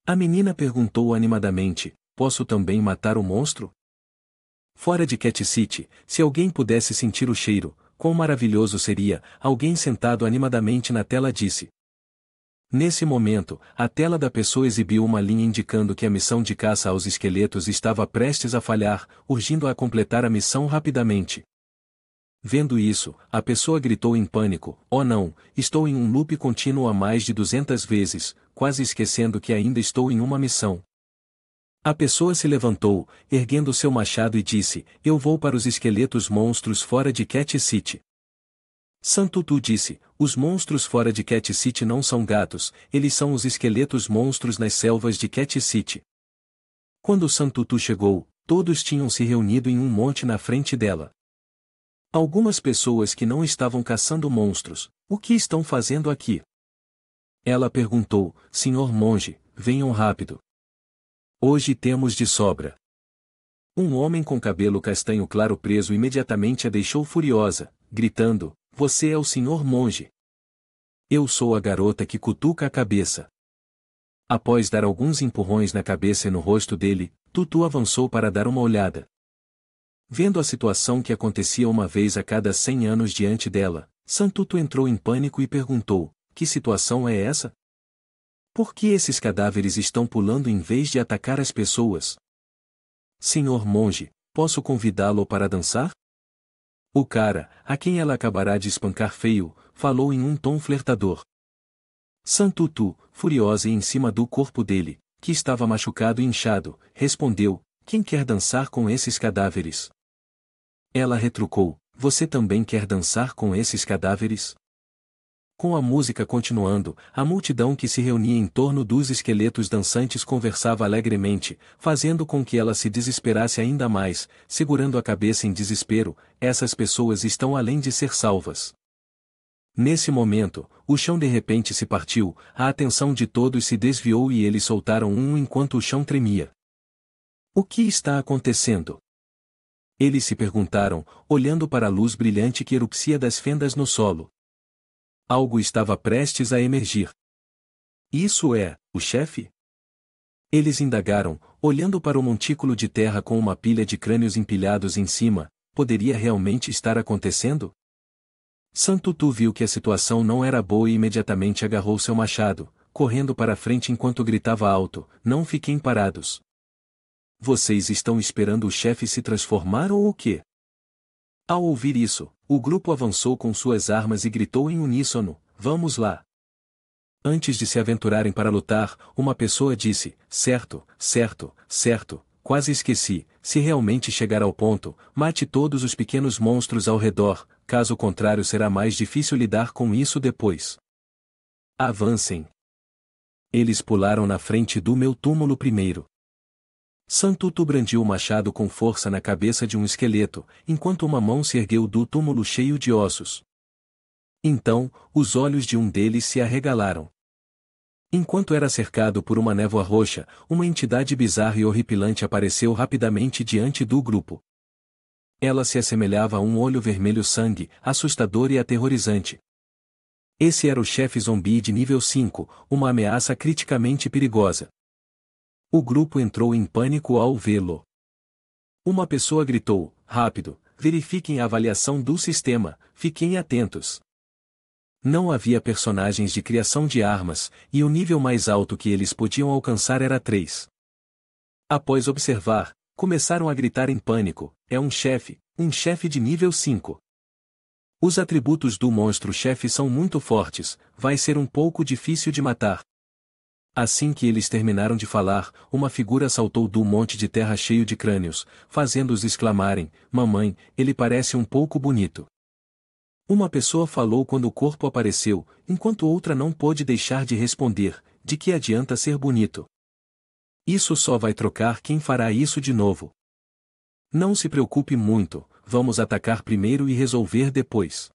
A menina perguntou animadamente, posso também matar o monstro? Fora de Cat City, se alguém pudesse sentir o cheiro, quão maravilhoso seria, alguém sentado animadamente na tela disse. Nesse momento, a tela da pessoa exibiu uma linha indicando que a missão de caça aos esqueletos estava prestes a falhar, urgindo-a a completar a missão rapidamente. Vendo isso, a pessoa gritou em pânico, oh não, estou em um loop contínuo há mais de 200 vezes, quase esquecendo que ainda estou em uma missão. A pessoa se levantou, erguendo seu machado e disse, eu vou para os esqueletos monstros fora de Cat City. Santutu disse, os monstros fora de Cat City não são gatos, eles são os esqueletos monstros nas selvas de Cat City. Quando Santutu chegou, todos tinham se reunido em um monte na frente dela. Algumas pessoas que não estavam caçando monstros, o que estão fazendo aqui? Ela perguntou, senhor monge, venham rápido. Hoje temos de sobra. Um homem com cabelo castanho claro preso imediatamente a deixou furiosa, gritando, você é o senhor monge. Eu sou a garota que cutuca a cabeça. Após dar alguns empurrões na cabeça e no rosto dele, Tutu avançou para dar uma olhada. Vendo a situação que acontecia uma vez a cada 100 anos diante dela, Santutu entrou em pânico e perguntou, que situação é essa? Por que esses cadáveres estão pulando em vez de atacar as pessoas? Senhor monge, posso convidá-lo para dançar? O cara, a quem ela acabará de espancar feio, falou em um tom flertador. Santutu, furiosa e em cima do corpo dele, que estava machucado e inchado, respondeu, quem quer dançar com esses cadáveres? Ela retrucou, você também quer dançar com esses cadáveres? Com a música continuando, a multidão que se reunia em torno dos esqueletos dançantes conversava alegremente, fazendo com que ela se desesperasse ainda mais, segurando a cabeça em desespero, essas pessoas estão além de ser salvas. Nesse momento, o chão de repente se partiu, a atenção de todos se desviou e eles soltaram um enquanto o chão tremia. O que está acontecendo? Eles se perguntaram, olhando para a luz brilhante que erupcia das fendas no solo. Algo estava prestes a emergir. Isso é, o chefe? Eles indagaram, olhando para o montículo de terra com uma pilha de crânios empilhados em cima, poderia realmente estar acontecendo? Santutu viu que a situação não era boa e imediatamente agarrou seu machado, correndo para a frente enquanto gritava alto, não fiquem parados. Vocês estão esperando o chefe se transformar ou o quê? Ao ouvir isso, o grupo avançou com suas armas e gritou em uníssono, vamos lá. Antes de se aventurarem para lutar, uma pessoa disse, certo, certo, certo, quase esqueci, se realmente chegar ao ponto, mate todos os pequenos monstros ao redor, caso contrário será mais difícil lidar com isso depois. Avancem. Eles pularam na frente do meu túmulo primeiro. Santutu brandiu o machado com força na cabeça de um esqueleto, enquanto uma mão se ergueu do túmulo cheio de ossos. Então, os olhos de um deles se arregalaram. Enquanto era cercado por uma névoa roxa, uma entidade bizarra e horripilante apareceu rapidamente diante do grupo. Ela se assemelhava a um olho vermelho sangue, assustador e aterrorizante. Esse era o chefe zumbi de nível 5, uma ameaça criticamente perigosa. O grupo entrou em pânico ao vê-lo. Uma pessoa gritou, rápido, verifiquem a avaliação do sistema, fiquem atentos. Não havia personagens de criação de armas, e o nível mais alto que eles podiam alcançar era 3. Após observar, começaram a gritar em pânico, é um chefe, Um chefe de nível 5. Os atributos do monstro-chefe são muito fortes, vai ser um pouco difícil de matar. Assim que eles terminaram de falar, uma figura saltou do monte de terra cheio de crânios, fazendo-os exclamarem: Mamãe, ele parece um pouco bonito. Uma pessoa falou quando o corpo apareceu, enquanto outra não pôde deixar de responder: De que adianta ser bonito? Isso só vai trocar quem fará isso de novo. Não se preocupe muito, vamos atacar primeiro e resolver depois.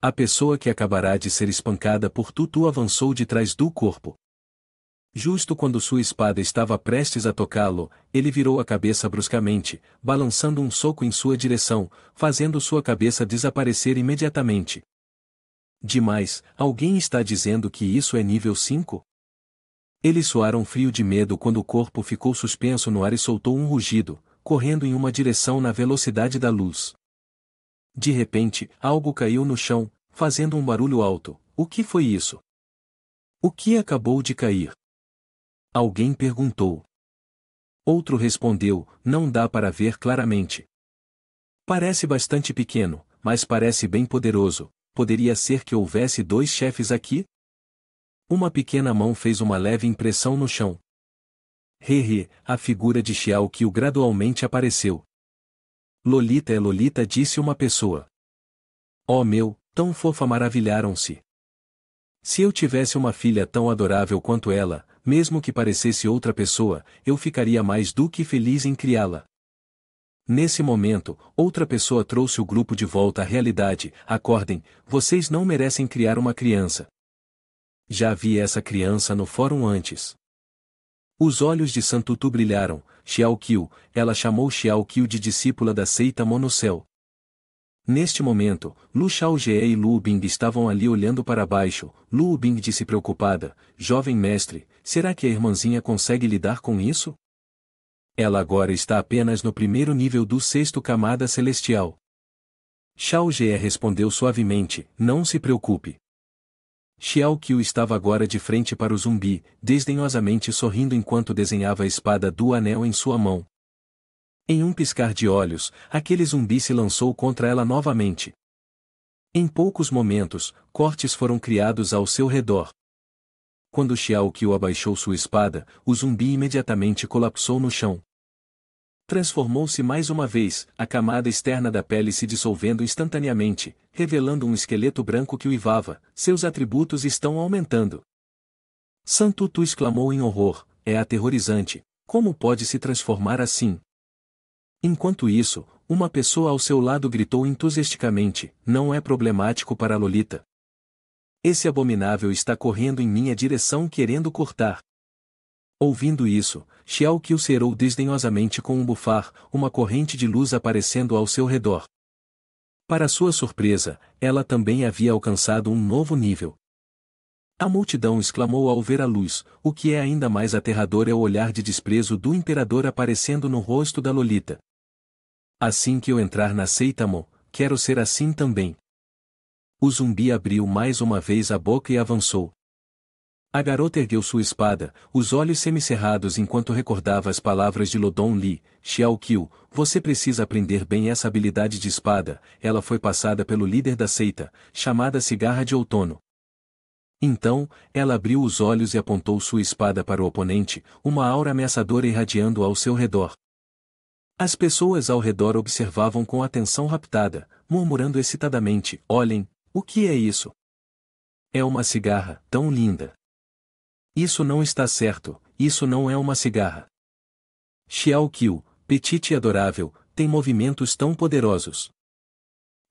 A pessoa que acabará de ser espancada por Tutu avançou de trás do corpo. Justo quando sua espada estava prestes a tocá-lo, ele virou a cabeça bruscamente, balançando um soco em sua direção, fazendo sua cabeça desaparecer imediatamente. Demais, alguém está dizendo que isso é nível 5? Eles soaram frio de medo quando o corpo ficou suspenso no ar e soltou um rugido, correndo em uma direção na velocidade da luz. De repente, algo caiu no chão, fazendo um barulho alto. O que foi isso? O que acabou de cair? Alguém perguntou. Outro respondeu: Não dá para ver claramente. Parece bastante pequeno, mas parece bem poderoso. Poderia ser que houvesse 2 chefes aqui? Uma pequena mão fez uma leve impressão no chão. A figura de Xiao Qiu gradualmente apareceu. Lolita é Lolita, disse uma pessoa. Oh meu, tão fofa, maravilharam-se. Se eu tivesse uma filha tão adorável quanto ela, mesmo que parecesse outra pessoa, eu ficaria mais do que feliz em criá-la. Nesse momento, outra pessoa trouxe o grupo de volta à realidade. Acordem, vocês não merecem criar uma criança. Já vi essa criança no fórum antes. Os olhos de Santutu brilharam. Xiao Qiu, ela chamou Xiao Qiu de discípula da seita Monocel. Neste momento, Lu Shaojie e Lu Bing estavam ali olhando para baixo. Lu Bing disse preocupada: Jovem mestre, será que a irmãzinha consegue lidar com isso? Ela agora está apenas no primeiro nível do 6º camada celestial. Shaojie respondeu suavemente: Não se preocupe. Xiao Qiu estava agora de frente para o zumbi, desdenhosamente sorrindo enquanto desenhava a espada do anel em sua mão. Em um piscar de olhos, aquele zumbi se lançou contra ela novamente. Em poucos momentos, cortes foram criados ao seu redor. Quando Xiao Qiu abaixou sua espada, o zumbi imediatamente colapsou no chão. Transformou-se mais uma vez, a camada externa da pele se dissolvendo instantaneamente, revelando um esqueleto branco que uivava. Seus atributos estão aumentando. Santutu exclamou em horror: É aterrorizante, como pode se transformar assim? Enquanto isso, uma pessoa ao seu lado gritou entusiasticamente: Não é problemático para Lolita. Esse abominável está correndo em minha direção querendo cortar. Ouvindo isso, Xiao Qiu cerou desdenhosamente com um bufar, uma corrente de luz aparecendo ao seu redor. Para sua surpresa, ela também havia alcançado um novo nível. A multidão exclamou ao ver a luz. O que é ainda mais aterrador é o olhar de desprezo do imperador aparecendo no rosto da Lolita. Assim que eu entrar na seita Mo, quero ser assim também. O zumbi abriu mais uma vez a boca e avançou. A garota ergueu sua espada, os olhos semicerrados enquanto recordava as palavras de Lodong Li. Xiao Qiu, você precisa aprender bem essa habilidade de espada. Ela foi passada pelo líder da seita, chamada Cigarra de Outono. Então, ela abriu os olhos e apontou sua espada para o oponente, uma aura ameaçadora irradiando ao seu redor. As pessoas ao redor observavam com atenção raptada, murmurando excitadamente: Olhem, o que é isso? É uma cigarra, tão linda. Isso não está certo, isso não é uma cigarra. Xiao Qiu, petite e adorável, tem movimentos tão poderosos.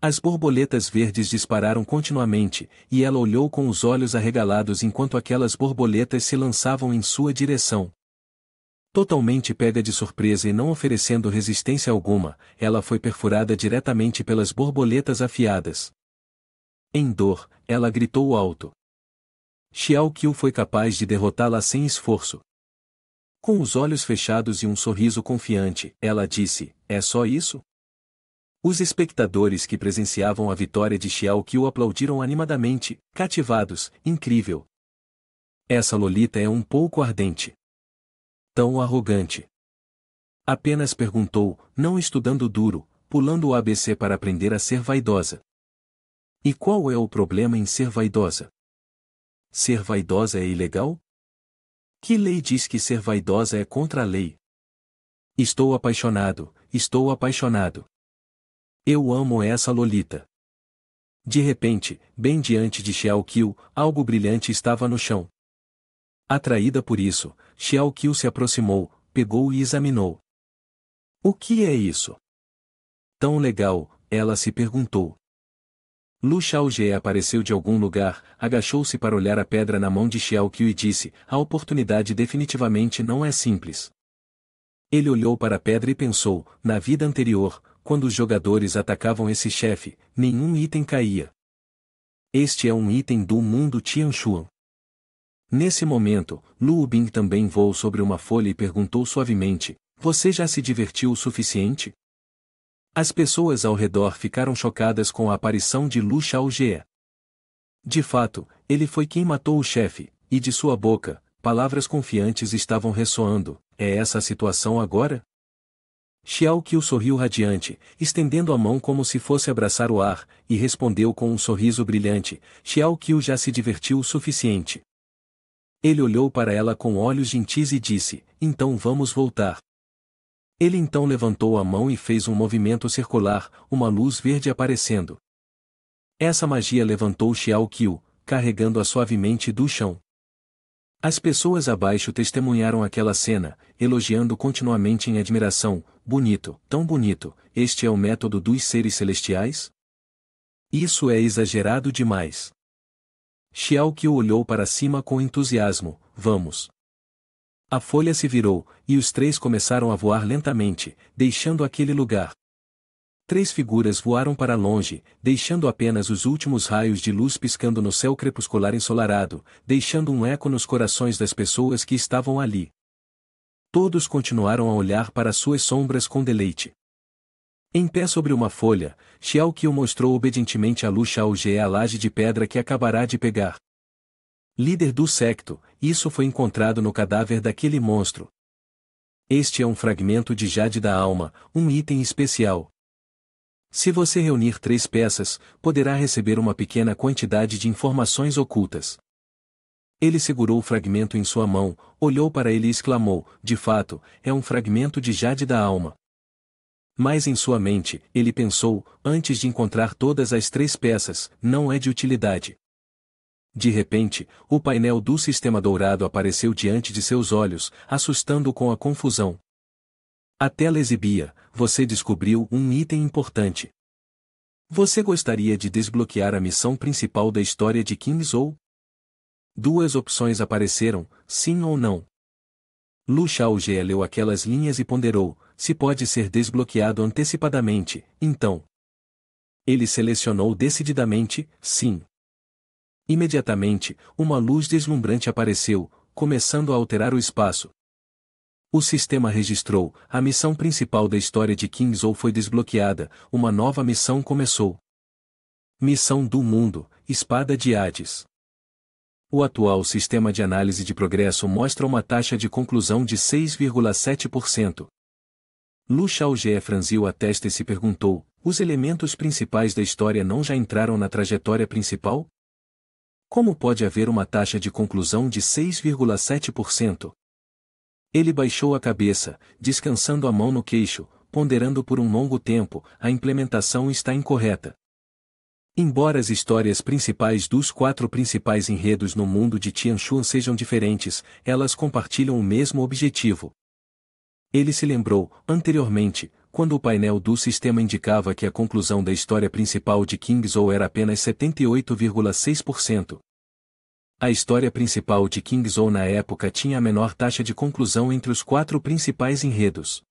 As borboletas verdes dispararam continuamente, e ela olhou com os olhos arregalados enquanto aquelas borboletas se lançavam em sua direção. Totalmente pega de surpresa e não oferecendo resistência alguma, ela foi perfurada diretamente pelas borboletas afiadas. Em dor, ela gritou alto. Xiao Qiu foi capaz de derrotá-la sem esforço. Com os olhos fechados e um sorriso confiante, ela disse: É só isso? Os espectadores que presenciavam a vitória de Xiao Qiu aplaudiram animadamente, cativados. Incrível! Essa Lolita é um pouco ardente. Tão arrogante. Apenas perguntou, não estudando duro, pulando o ABC para aprender a ser vaidosa. E qual é o problema em ser vaidosa? Ser vaidosa é ilegal? Que lei diz que ser vaidosa é contra a lei? Estou apaixonado, estou apaixonado. Eu amo essa Lolita. De repente, bem diante de Xiao-Qiu, algo brilhante estava no chão. Atraída por isso, Xiao-Qiu se aproximou, pegou e examinou. O que é isso? Tão legal, ela se perguntou. Lu Xiaojie apareceu de algum lugar, agachou-se para olhar a pedra na mão de Xiao-Qiu e disse, a oportunidade definitivamente não é simples. Ele olhou para a pedra e pensou, na vida anterior, quando os jogadores atacavam esse chefe, nenhum item caía. Este é um item do mundo Tianshuan. Nesse momento, Lu Bing também voou sobre uma folha e perguntou suavemente, você já se divertiu o suficiente? As pessoas ao redor ficaram chocadas com a aparição de Lu Xiaojie. De fato, ele foi quem matou o chefe, e de sua boca, palavras confiantes estavam ressoando, é essa a situação agora? Xiao-Qiu sorriu radiante, estendendo a mão como se fosse abraçar o ar, e respondeu com um sorriso brilhante, Xiao-Qiu já se divertiu o suficiente. Ele olhou para ela com olhos gentis e disse, então vamos voltar. Ele então levantou a mão e fez um movimento circular, uma luz verde aparecendo. Essa magia levantou Xiao-Qiu, carregando-a suavemente do chão. As pessoas abaixo testemunharam aquela cena, elogiando continuamente em admiração, bonito, tão bonito, este é o método dos seres celestiais? Isso é exagerado demais. Xiao-Qiu olhou para cima com entusiasmo, vamos. A folha se virou, e os três começaram a voar lentamente, deixando aquele lugar. 3 figuras voaram para longe, deixando apenas os últimos raios de luz piscando no céu crepuscular ensolarado, deixando um eco nos corações das pessoas que estavam ali. Todos continuaram a olhar para suas sombras com deleite. Em pé sobre uma folha, Xiao-Qiu mostrou obedientemente a Lu Xiaojie a laje de pedra que acabará de pegar. Líder do secto, isso foi encontrado no cadáver daquele monstro. Este é um fragmento de jade da alma, um item especial. Se você reunir 3 peças, poderá receber uma pequena quantidade de informações ocultas. Ele segurou o fragmento em sua mão, olhou para ele e exclamou, de fato, é um fragmento de jade da alma. Mas em sua mente, ele pensou, antes de encontrar todas as 3 peças, não é de utilidade. De repente, o painel do sistema dourado apareceu diante de seus olhos, assustando-o com a confusão. A tela exibia, você descobriu um item importante. Você gostaria de desbloquear a missão principal da história de King Zhou? 2 opções apareceram, sim ou não. Lu Xiaojie leu aquelas linhas e ponderou, se pode ser desbloqueado antecipadamente, então. Ele selecionou decididamente, sim. Imediatamente, uma luz deslumbrante apareceu, começando a alterar o espaço. O sistema registrou, a missão principal da história de King Zhou foi desbloqueada, uma nova missão começou. Missão do mundo, Espada de Hades. O atual sistema de análise de progresso mostra uma taxa de conclusão de 6,7%. Lu Xiaojie franziu a testa e se perguntou, os elementos principais da história não já entraram na trajetória principal? Como pode haver uma taxa de conclusão de 6,7%? Ele baixou a cabeça, descansando a mão no queixo, ponderando por um longo tempo, a implementação está incorreta. Embora as histórias principais dos 4 principais enredos no mundo de Tianshuan sejam diferentes, elas compartilham o mesmo objetivo. Ele se lembrou, anteriormente, quando o painel do sistema indicava que a conclusão da história principal de King Zhou era apenas 78,6%. A história principal de King Zhou na época tinha a menor taxa de conclusão entre os 4 principais enredos.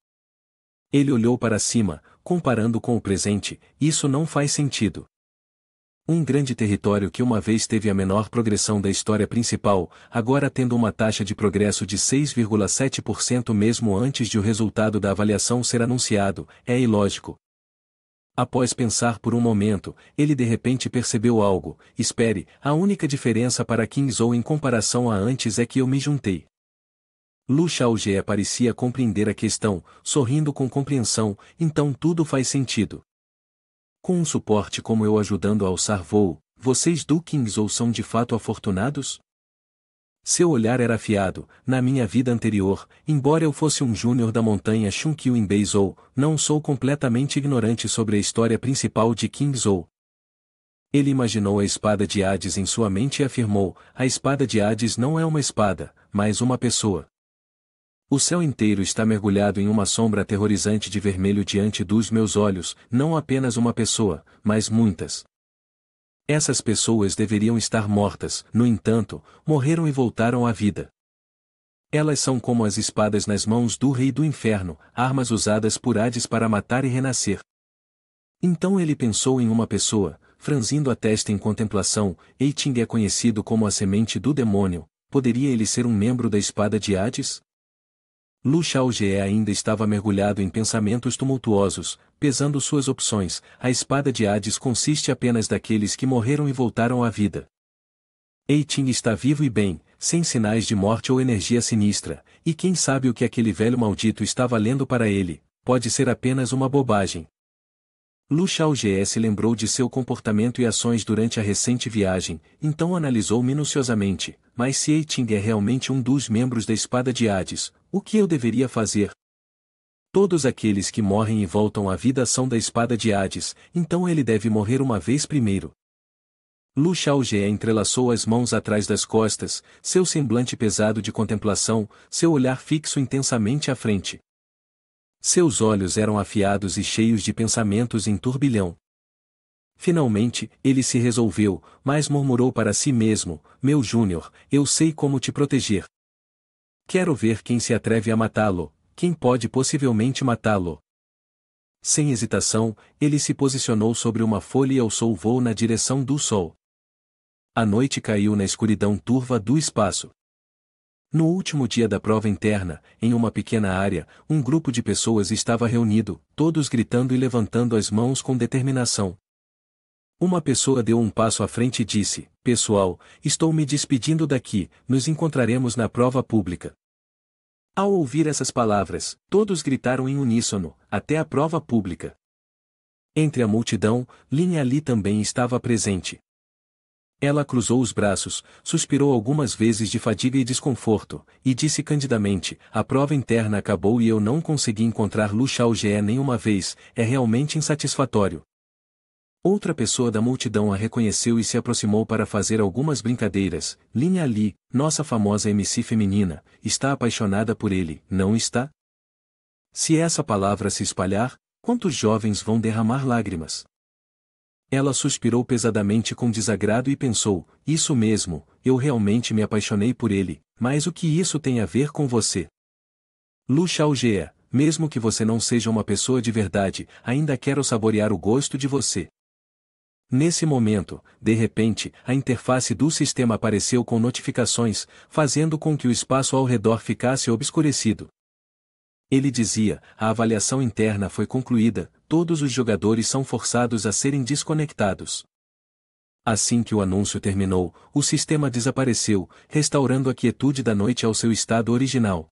Ele olhou para cima, comparando com o presente, isso não faz sentido. Um grande território que uma vez teve a menor progressão da história principal, agora tendo uma taxa de progresso de 6,7% mesmo antes de o resultado da avaliação ser anunciado, é ilógico. Após pensar por um momento, ele de repente percebeu algo, espere, a única diferença para King Zhou em comparação a antes é que eu me juntei. Lu Xiaojie parecia compreender a questão, sorrindo com compreensão, então tudo faz sentido. Com um suporte como eu ajudando a alçar voo, vocês do Kingzhou são de fato afortunados? Seu olhar era afiado. Na minha vida anterior, embora eu fosse um júnior da montanha Xunkyu em Beizhou, não sou completamente ignorante sobre a história principal de Kingzhou. Ele imaginou a espada de Hades em sua mente e afirmou: a espada de Hades não é uma espada, mas uma pessoa. O céu inteiro está mergulhado em uma sombra aterrorizante de vermelho diante dos meus olhos, não apenas uma pessoa, mas muitas. Essas pessoas deveriam estar mortas, no entanto, morreram e voltaram à vida. Elas são como as espadas nas mãos do Rei do Inferno, armas usadas por Hades para matar e renascer. Então ele pensou em uma pessoa, franzindo a testa em contemplação. Eiting é conhecido como a semente do demônio, poderia ele ser um membro da espada de Hades? Lu Xiaojie ainda estava mergulhado em pensamentos tumultuosos, pesando suas opções. A espada de Hades consiste apenas daqueles que morreram e voltaram à vida. Eiting está vivo e bem, sem sinais de morte ou energia sinistra, e quem sabe o que aquele velho maldito estava lendo para ele, pode ser apenas uma bobagem. Lu Xiaojie se lembrou de seu comportamento e ações durante a recente viagem, então analisou minuciosamente: mas se Eiting é realmente um dos membros da espada de Hades, o que eu deveria fazer? Todos aqueles que morrem e voltam à vida são da espada de Hades, então ele deve morrer uma vez primeiro. Lu Xiaojie entrelaçou as mãos atrás das costas, seu semblante pesado de contemplação, seu olhar fixo intensamente à frente. Seus olhos eram afiados e cheios de pensamentos em turbilhão. Finalmente, ele se resolveu, mas murmurou para si mesmo: meu Júnior, eu sei como te proteger. Quero ver quem se atreve a matá-lo, quem pode possivelmente matá-lo. Sem hesitação, ele se posicionou sobre uma folha e alçou o voo na direção do sol. A noite caiu na escuridão turva do espaço. No último dia da prova interna, em uma pequena área, um grupo de pessoas estava reunido, todos gritando e levantando as mãos com determinação. Uma pessoa deu um passo à frente e disse: pessoal, estou me despedindo daqui, nos encontraremos na prova pública. Ao ouvir essas palavras, todos gritaram em uníssono: até a prova pública. Entre a multidão, Lin Ali também estava presente. Ela cruzou os braços, suspirou algumas vezes de fadiga e desconforto, e disse candidamente: a prova interna acabou e eu não consegui encontrar Lu Xiaojie nenhuma vez, é realmente insatisfatório. Outra pessoa da multidão a reconheceu e se aproximou para fazer algumas brincadeiras. Lin Ali, nossa famosa MC feminina, está apaixonada por ele, não está? Se essa palavra se espalhar, quantos jovens vão derramar lágrimas? Ela suspirou pesadamente com desagrado e pensou: isso mesmo, eu realmente me apaixonei por ele, mas o que isso tem a ver com você? Lu Xiaojie, mesmo que você não seja uma pessoa de verdade, ainda quero saborear o gosto de você. Nesse momento, de repente, a interface do sistema apareceu com notificações, fazendo com que o espaço ao redor ficasse obscurecido. Ele dizia: a avaliação interna foi concluída, todos os jogadores são forçados a serem desconectados. Assim que o anúncio terminou, o sistema desapareceu, restaurando a quietude da noite ao seu estado original.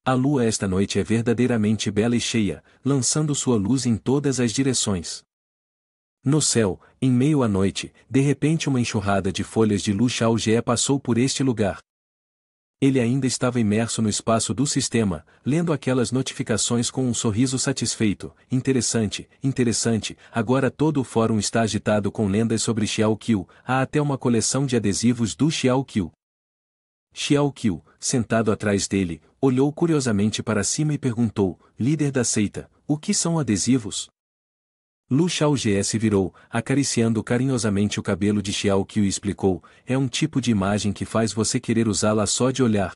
A lua esta noite é verdadeiramente bela e cheia, lançando sua luz em todas as direções. No céu, em meio à noite, de repente uma enxurrada de folhas de Lu Xiaojie passou por este lugar. Ele ainda estava imerso no espaço do sistema, lendo aquelas notificações com um sorriso satisfeito. Interessante, interessante, agora todo o fórum está agitado com lendas sobre Xiaoqiu, há até uma coleção de adesivos do Xiaoqiu. Xiaoqiu, sentado atrás dele, olhou curiosamente para cima e perguntou: líder da seita, o que são adesivos? Lu Xiaojie se virou, acariciando carinhosamente o cabelo de Xiaoqiu e explicou: é um tipo de imagem que faz você querer usá-la só de olhar.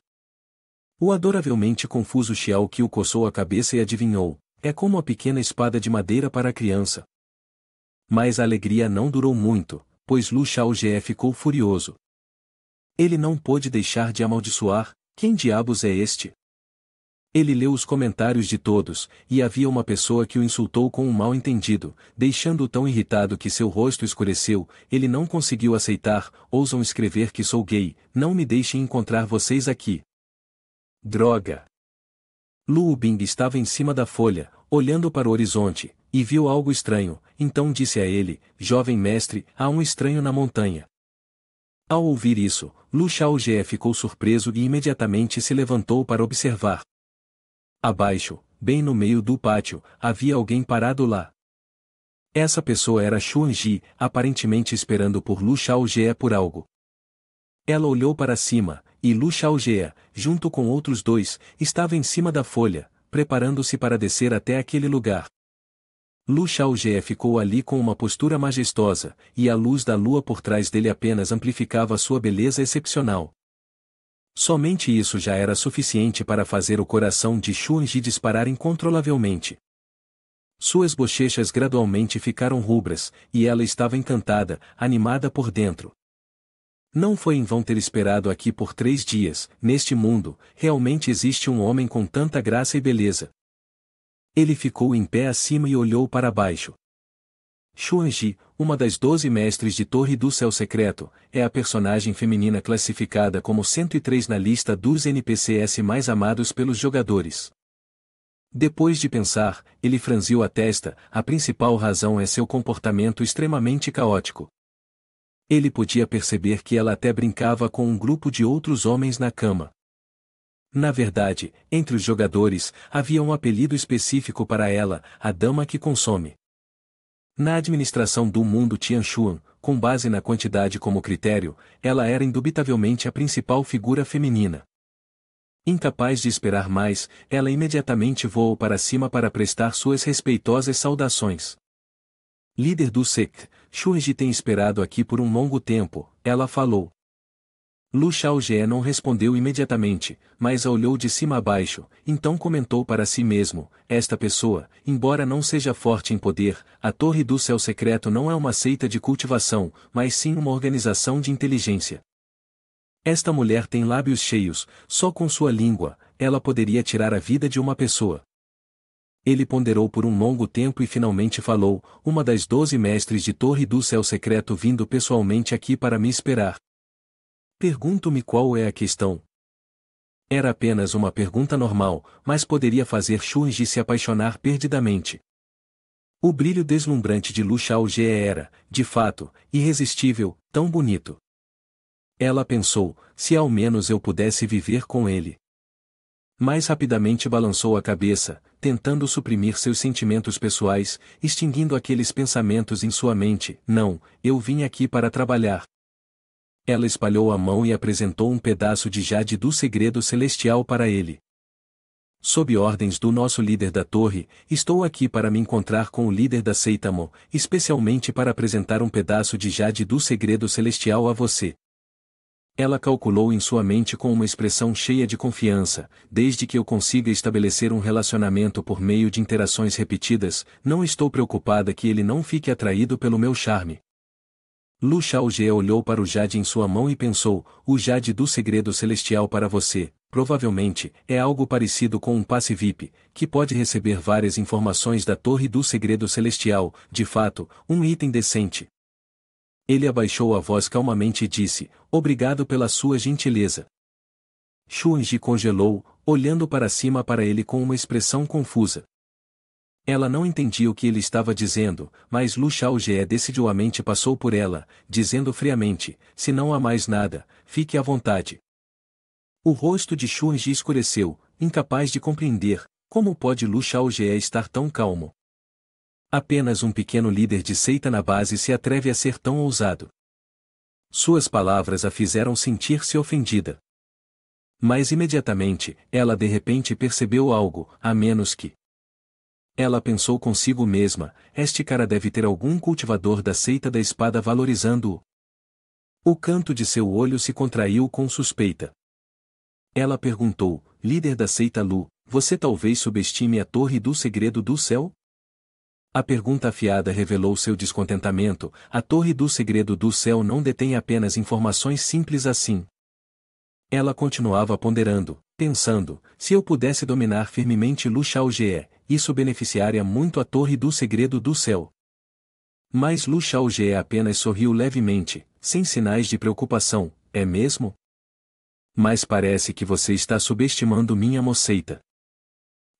O adoravelmente confuso Xiaoqiu coçou a cabeça e adivinhou: é como a pequena espada de madeira para a criança. Mas a alegria não durou muito, pois Lu Xiaojie ficou furioso. Ele não pôde deixar de amaldiçoar: quem diabos é este? Ele leu os comentários de todos, e havia uma pessoa que o insultou com um mal-entendido, deixando-o tão irritado que seu rosto escureceu. Ele não conseguiu aceitar: ousam escrever que sou gay, não me deixem encontrar vocês aqui. Droga! Lu Bing estava em cima da folha, olhando para o horizonte, e viu algo estranho, então disse a ele, jovem mestre, há um estranho na montanha. Ao ouvir isso, Lu Xiaojie ficou surpreso e imediatamente se levantou para observar. Abaixo, bem no meio do pátio, havia alguém parado lá. Essa pessoa era Xuan Ji, aparentemente esperando por Lu Xiaojie por algo. Ela olhou para cima, e Lu Xiaojie, junto com outros dois, estava em cima da folha, preparando-se para descer até aquele lugar. Lu Xiaojie ficou ali com uma postura majestosa, e a luz da lua por trás dele apenas amplificava sua beleza excepcional. Somente isso já era suficiente para fazer o coração de Xuan Ji disparar incontrolavelmente. Suas bochechas gradualmente ficaram rubras, e ela estava encantada, animada por dentro. Não foi em vão ter esperado aqui por 3 dias, neste mundo, realmente existe um homem com tanta graça e beleza. Ele ficou em pé acima e olhou para baixo. Xuan Ji, uma das 12 mestres de Torre do Céu Secreto, é a personagem feminina classificada como 103 na lista dos NPCs mais amados pelos jogadores. Depois de pensar, ele franziu a testa, a principal razão é seu comportamento extremamente caótico. Ele podia perceber que ela até brincava com um grupo de outros homens na cama. Na verdade, entre os jogadores, havia um apelido específico para ela, a Dama que Consome. Na administração do mundo Tianshuan, com base na quantidade como critério, ela era indubitavelmente a principal figura feminina. Incapaz de esperar mais, ela imediatamente voou para cima para prestar suas respeitosas saudações. Líder do sect, Xuan Ji tem esperado aqui por um longo tempo, ela falou. Lu Xiaojie não respondeu imediatamente, mas a olhou de cima a baixo, então comentou para si mesmo, esta pessoa, embora não seja forte em poder, a Torre do Céu Secreto não é uma seita de cultivação, mas sim uma organização de inteligência. Esta mulher tem lábios cheios, só com sua língua, ela poderia tirar a vida de uma pessoa. Ele ponderou por um longo tempo e finalmente falou, uma das 12 mestres de Torre do Céu Secreto vindo pessoalmente aqui para me esperar. Pergunto-me qual é a questão. Era apenas uma pergunta normal, mas poderia fazer Xuan Ji se apaixonar perdidamente. O brilho deslumbrante de Lu Xiaojie era, de fato, irresistível, tão bonito. Ela pensou, se ao menos eu pudesse viver com ele. Mais rapidamente balançou a cabeça, tentando suprimir seus sentimentos pessoais, extinguindo aqueles pensamentos em sua mente. Não, eu vim aqui para trabalhar. Ela espalhou a mão e apresentou um pedaço de jade do segredo celestial para ele. Sob ordens do nosso líder da torre, estou aqui para me encontrar com o líder da seita Mo, especialmente para apresentar um pedaço de jade do segredo celestial a você. Ela calculou em sua mente com uma expressão cheia de confiança, desde que eu consiga estabelecer um relacionamento por meio de interações repetidas, não estou preocupada que ele não fique atraído pelo meu charme. Lu Xiaojie olhou para o jade em sua mão e pensou, o jade do segredo celestial para você, provavelmente, é algo parecido com um passe VIP, que pode receber várias informações da torre do segredo celestial, de fato, um item decente. Ele abaixou a voz calmamente e disse, obrigado pela sua gentileza. Xuan Ji congelou, olhando para cima para ele com uma expressão confusa. Ela não entendia o que ele estava dizendo, mas Lu Xiaojie decidivelmente passou por ela, dizendo friamente, se não há mais nada, fique à vontade. O rosto de Xuan Ji escureceu, incapaz de compreender, como pode Lu Xiaojie estar tão calmo. Apenas um pequeno líder de seita na base se atreve a ser tão ousado. Suas palavras a fizeram sentir-se ofendida. Mas imediatamente, ela de repente percebeu algo, a menos que. Ela pensou consigo mesma, este cara deve ter algum cultivador da seita da espada valorizando-o. O canto de seu olho se contraiu com suspeita. Ela perguntou, líder da seita Lu, você talvez subestime a torre do segredo do céu? A pergunta afiada revelou seu descontentamento, a torre do segredo do céu não detém apenas informações simples assim. Ela continuava ponderando, pensando, se eu pudesse dominar firmemente Lu Xiaojie, isso beneficiaria muito a torre do segredo do céu. Mas Lu Xiaojie apenas sorriu levemente, sem sinais de preocupação, é mesmo? mas parece que você está subestimando minha moceita.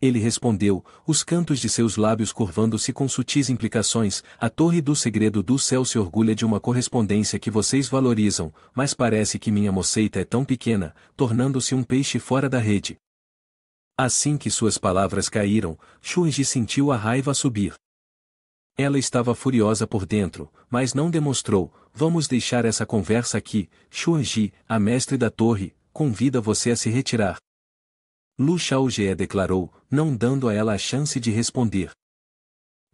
Ele respondeu, os cantos de seus lábios curvando-se com sutis implicações, a torre do segredo do céu se orgulha de uma correspondência que vocês valorizam, mas parece que minha moceita é tão pequena, tornando-se um peixe fora da rede. Assim que suas palavras caíram, Shunji sentiu a raiva subir. Ela estava furiosa por dentro, mas não demonstrou. Vamos deixar essa conversa aqui, Shunji, a mestre da torre, convida você a se retirar. Lu Xiaojie declarou, não dando a ela a chance de responder.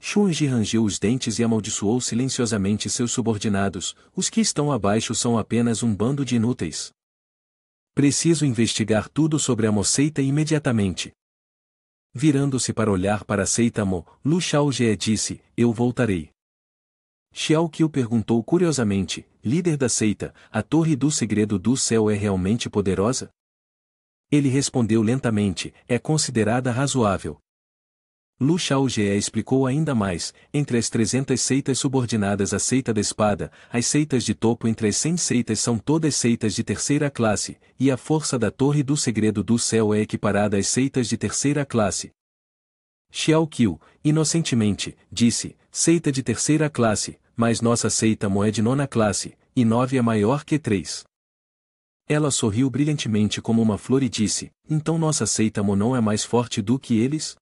Shunji rangeu os dentes e amaldiçoou silenciosamente seus subordinados, os que estão abaixo são apenas um bando de inúteis. Preciso investigar tudo sobre a moceita imediatamente. Virando-se para olhar para Seitamo, Lu Xiaojie disse, eu voltarei. Xiao Qiu perguntou curiosamente, líder da seita, a torre do segredo do céu é realmente poderosa? Ele respondeu lentamente, é considerada razoável. Lu Xiaojie explicou ainda mais, entre as 300 seitas subordinadas à seita da espada, as seitas de topo entre as 100 seitas são todas seitas de terceira classe, e a força da torre do segredo do céu é equiparada às seitas de terceira classe. Xiao Qiu, inocentemente, disse, seita de terceira classe, mas nossa seita Mo é de nona classe, e 9 é maior que 3. Ela sorriu brilhantemente como uma flor e disse, então nossa seita Mo não é mais forte do que eles?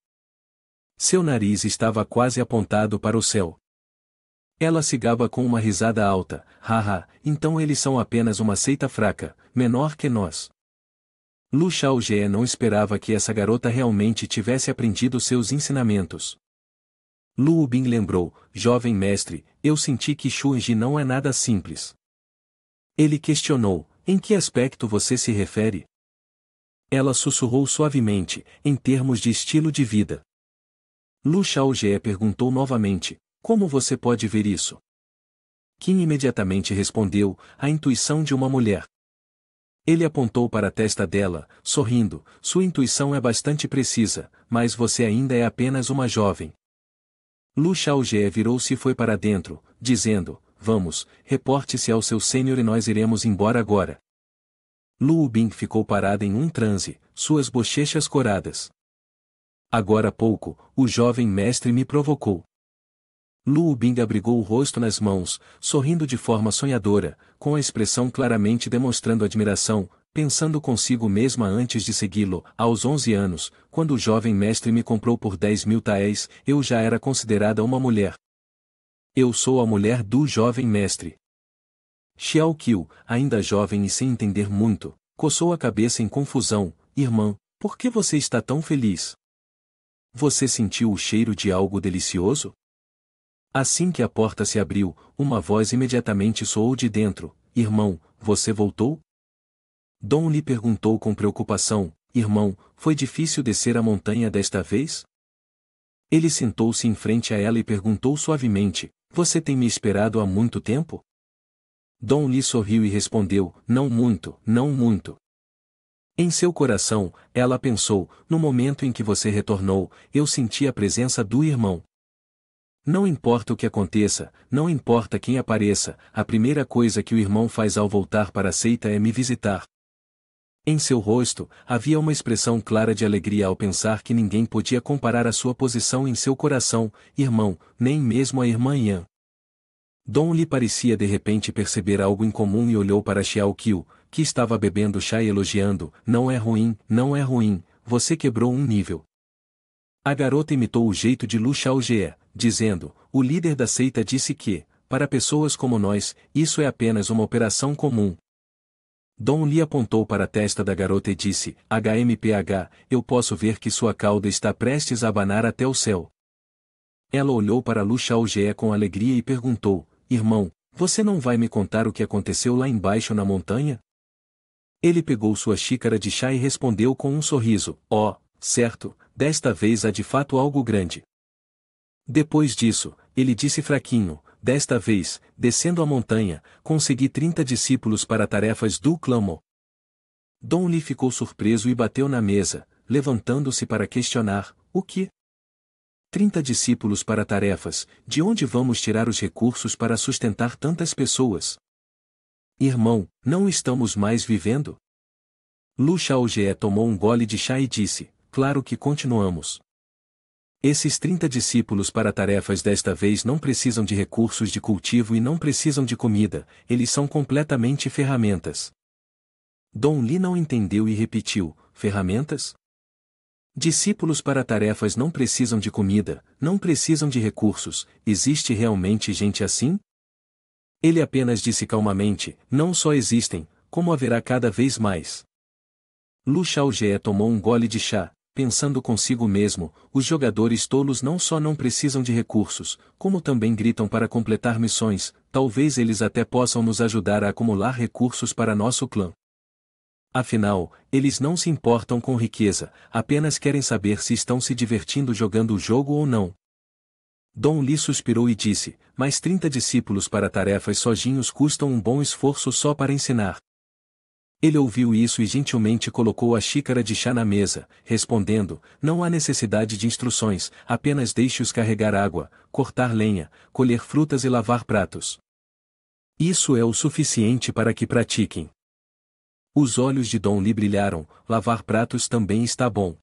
Seu nariz estava quase apontado para o céu. Ela se gaba com uma risada alta, haha, então eles são apenas uma seita fraca, menor que nós. Lu Xiaojie não esperava que essa garota realmente tivesse aprendido seus ensinamentos. Lu Bin lembrou, jovem mestre, eu senti que Shunji não é nada simples. Ele questionou, em que aspecto você se refere? Ela sussurrou suavemente, em termos de estilo de vida. Lu Xiaojie perguntou novamente, como você pode ver isso? Qin imediatamente respondeu, a intuição de uma mulher. Ele apontou para a testa dela, sorrindo, sua intuição é bastante precisa, mas você ainda é apenas uma jovem. Lu Xiaojie virou-se e foi para dentro, dizendo, vamos, reporte-se ao seu sênior e nós iremos embora agora. Lu Bin ficou parada em um transe, suas bochechas coradas. Agora há pouco, o jovem mestre me provocou. Lu Bin abrigou o rosto nas mãos, sorrindo de forma sonhadora, com a expressão claramente demonstrando admiração, pensando consigo mesma antes de segui-lo, aos 11 anos, quando o jovem mestre me comprou por 10.000 taéis, eu já era considerada uma mulher. Eu sou a mulher do jovem mestre. Xiao Qiu, ainda jovem e sem entender muito, coçou a cabeça em confusão, irmã, por que você está tão feliz? Você sentiu o cheiro de algo delicioso? Assim que a porta se abriu, uma voz imediatamente soou de dentro, irmão, você voltou? Dong lhe perguntou com preocupação, irmão, foi difícil descer a montanha desta vez? Ele sentou-se em frente a ela e perguntou suavemente, você tem me esperado há muito tempo? Dong lhe sorriu e respondeu, não muito, não muito. Em seu coração, ela pensou, no momento em que você retornou, eu senti a presença do irmão. Não importa o que aconteça, não importa quem apareça, a primeira coisa que o irmão faz ao voltar para a seita é me visitar. Em seu rosto, havia uma expressão clara de alegria ao pensar que ninguém podia comparar a sua posição em seu coração, irmão, nem mesmo a irmã Yan. Dong lhe parecia de repente perceber algo incomum e olhou para Xiao Qiu, que estava bebendo chá e elogiando, não é ruim, não é ruim, você quebrou um nível. A garota imitou o jeito de Lu Xiaojie, dizendo, o líder da seita disse que, para pessoas como nós, isso é apenas uma operação comum. Dong lhe apontou para a testa da garota e disse, HMPH, eu posso ver que sua cauda está prestes a abanar até o céu. Ela olhou para Lu Xiaojie com alegria e perguntou, irmão, você não vai me contar o que aconteceu lá embaixo na montanha? Ele pegou sua xícara de chá e respondeu com um sorriso, certo, desta vez há de fato algo grande. Depois disso, ele disse fraquinho, desta vez, descendo a montanha, consegui 30 discípulos para tarefas do clã Mo. Dong Li ficou surpreso e bateu na mesa, levantando-se para questionar, o que? 30 discípulos para tarefas, de onde vamos tirar os recursos para sustentar tantas pessoas? Irmão, não estamos mais vivendo? Lu Xiaojie tomou um gole de chá e disse, claro que continuamos. Esses 30 discípulos para tarefas desta vez não precisam de recursos de cultivo e não precisam de comida, eles são completamente ferramentas. Dong Li não entendeu e repetiu, ferramentas? Discípulos para tarefas não precisam de comida, não precisam de recursos, existe realmente gente assim? Ele apenas disse calmamente, não só existem, como haverá cada vez mais. Lu Xiaojie tomou um gole de chá, pensando consigo mesmo, os jogadores tolos não só não precisam de recursos, como também gritam para completar missões, talvez eles até possam nos ajudar a acumular recursos para nosso clã. Afinal, eles não se importam com riqueza, apenas querem saber se estão se divertindo jogando o jogo ou não. Dong Li suspirou e disse, mas 30 discípulos para tarefas sozinhos custam um bom esforço só para ensinar. Ele ouviu isso e gentilmente colocou a xícara de chá na mesa, respondendo, não há necessidade de instruções, apenas deixe-os carregar água, cortar lenha, colher frutas e lavar pratos. Isso é o suficiente para que pratiquem. Os olhos de Dong Li brilharam, lavar pratos também está bom.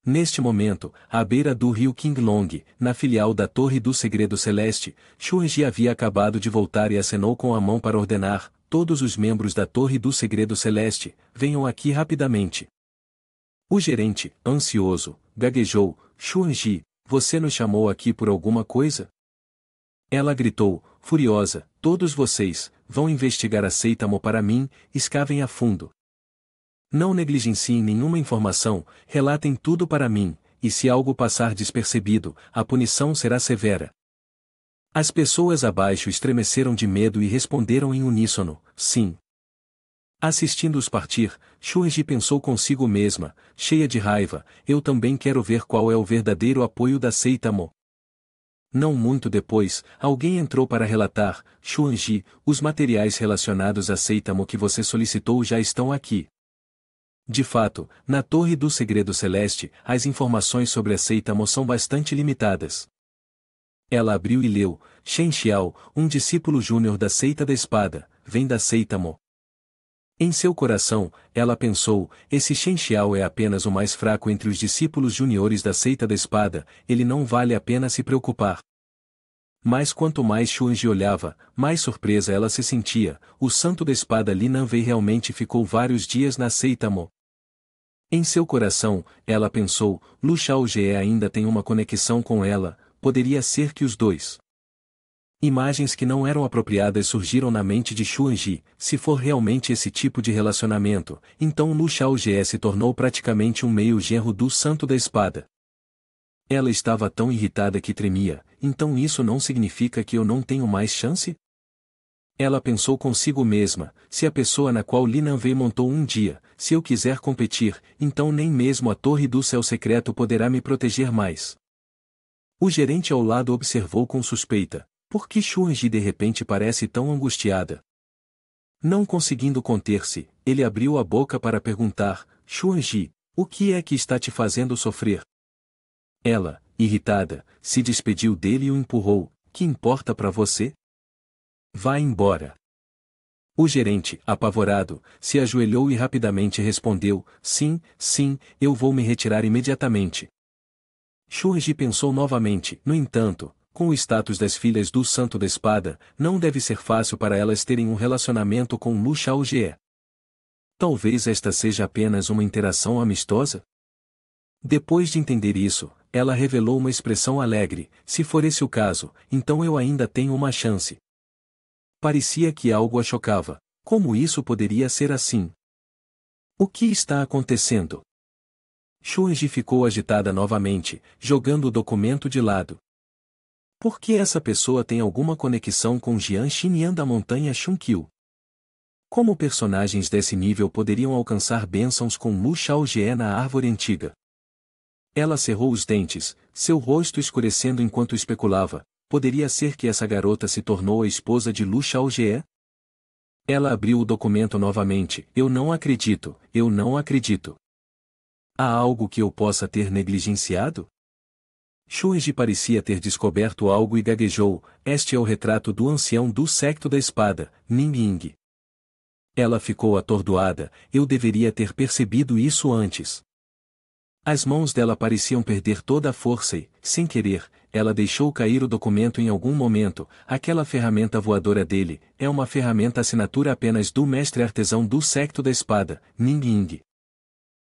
Neste momento, à beira do rio Qinglong, na filial da Torre do Segredo Celeste, Xuanji havia acabado de voltar e acenou com a mão para ordenar, todos os membros da Torre do Segredo Celeste, venham aqui rapidamente. O gerente, ansioso, gaguejou, Xuanji, você nos chamou aqui por alguma coisa? Ela gritou, furiosa, todos vocês, vão investigar a Seitamo para mim, escavem a fundo. Não negligenciem nenhuma informação, relatem tudo para mim, e se algo passar despercebido, a punição será severa. As pessoas abaixo estremeceram de medo e responderam em uníssono, sim. Assistindo-os partir, Xuanji pensou consigo mesma, cheia de raiva, eu também quero ver qual é o verdadeiro apoio da Seitamo. Não muito depois, alguém entrou para relatar, Xuanji, os materiais relacionados à Seitamo que você solicitou já estão aqui. De fato, na Torre do Segredo Celeste, as informações sobre a Seitamo são bastante limitadas. Ela abriu e leu, Shen Xiao, um discípulo júnior da Seita da Espada, vem da Seitamo. Em seu coração, ela pensou, esse Shen Xiao é apenas o mais fraco entre os discípulos juniores da Seita da Espada, ele não vale a pena se preocupar. Mas quanto mais Xuanji olhava, mais surpresa ela se sentia, o santo da espada Li Nanwei realmente ficou vários dias na Seitamo. Em seu coração, ela pensou, Lu Xiaojie ainda tem uma conexão com ela, poderia ser que os dois. Imagens que não eram apropriadas surgiram na mente de Xuanji, se for realmente esse tipo de relacionamento, então Lu Xiaojie se tornou praticamente um meio-genro do santo da espada. Ela estava tão irritada que tremia, então isso não significa que eu não tenho mais chance? Ela pensou consigo mesma, se a pessoa na qual Li Nanwei montou um dia, se eu quiser competir, então nem mesmo a Torre do Céu Secreto poderá me proteger mais. O gerente ao lado observou com suspeita, por que Xuanji de repente parece tão angustiada? Não conseguindo conter-se, ele abriu a boca para perguntar, Xuanji, o que é que está te fazendo sofrer? Ela, irritada, se despediu dele e o empurrou, que importa para você? Vá embora. O gerente, apavorado, se ajoelhou e rapidamente respondeu, sim, eu vou me retirar imediatamente. Xuanji pensou novamente, no entanto, com o status das filhas do Santo da Espada, não deve ser fácil para elas terem um relacionamento com Lu Xiaojie. Talvez esta seja apenas uma interação amistosa? Depois de entender isso, ela revelou uma expressão alegre, se for esse o caso, então eu ainda tenho uma chance. Parecia que algo a chocava. Como isso poderia ser assim? O que está acontecendo? Xuanji ficou agitada novamente, jogando o documento de lado. Por que essa pessoa tem alguma conexão com Jian Xinyan da montanha Xunkyu? Como personagens desse nível poderiam alcançar bênçãos com Lu Xiaojie na árvore antiga? Ela cerrou os dentes, seu rosto escurecendo enquanto especulava. Poderia ser que essa garota se tornou a esposa de Lu Xiaojie? Ela abriu o documento novamente. Eu não acredito. Há algo que eu possa ter negligenciado? Xuanji parecia ter descoberto algo e gaguejou. Este é o retrato do ancião do Secto da Espada, Ning Ying. Ela ficou atordoada, eu deveria ter percebido isso antes. As mãos dela pareciam perder toda a força e, sem querer, ela deixou cair o documento em algum momento. Aquela ferramenta voadora dele, é uma ferramenta assinatura apenas do mestre artesão do Séquito da Espada, Ning Ying.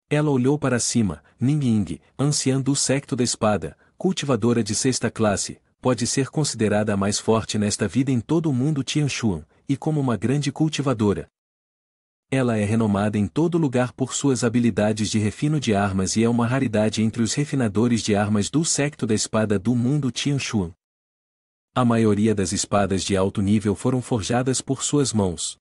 Ela olhou para cima. Ning Ying, anciã do Séquito da Espada, cultivadora de 6ª classe, pode ser considerada a mais forte nesta vida em todo o mundo Tianshuan, e como uma grande cultivadora. Ela é renomada em todo lugar por suas habilidades de refino de armas e é uma raridade entre os refinadores de armas do Séquito da Espada do mundo Tianshuan. A maioria das espadas de alto nível foram forjadas por suas mãos.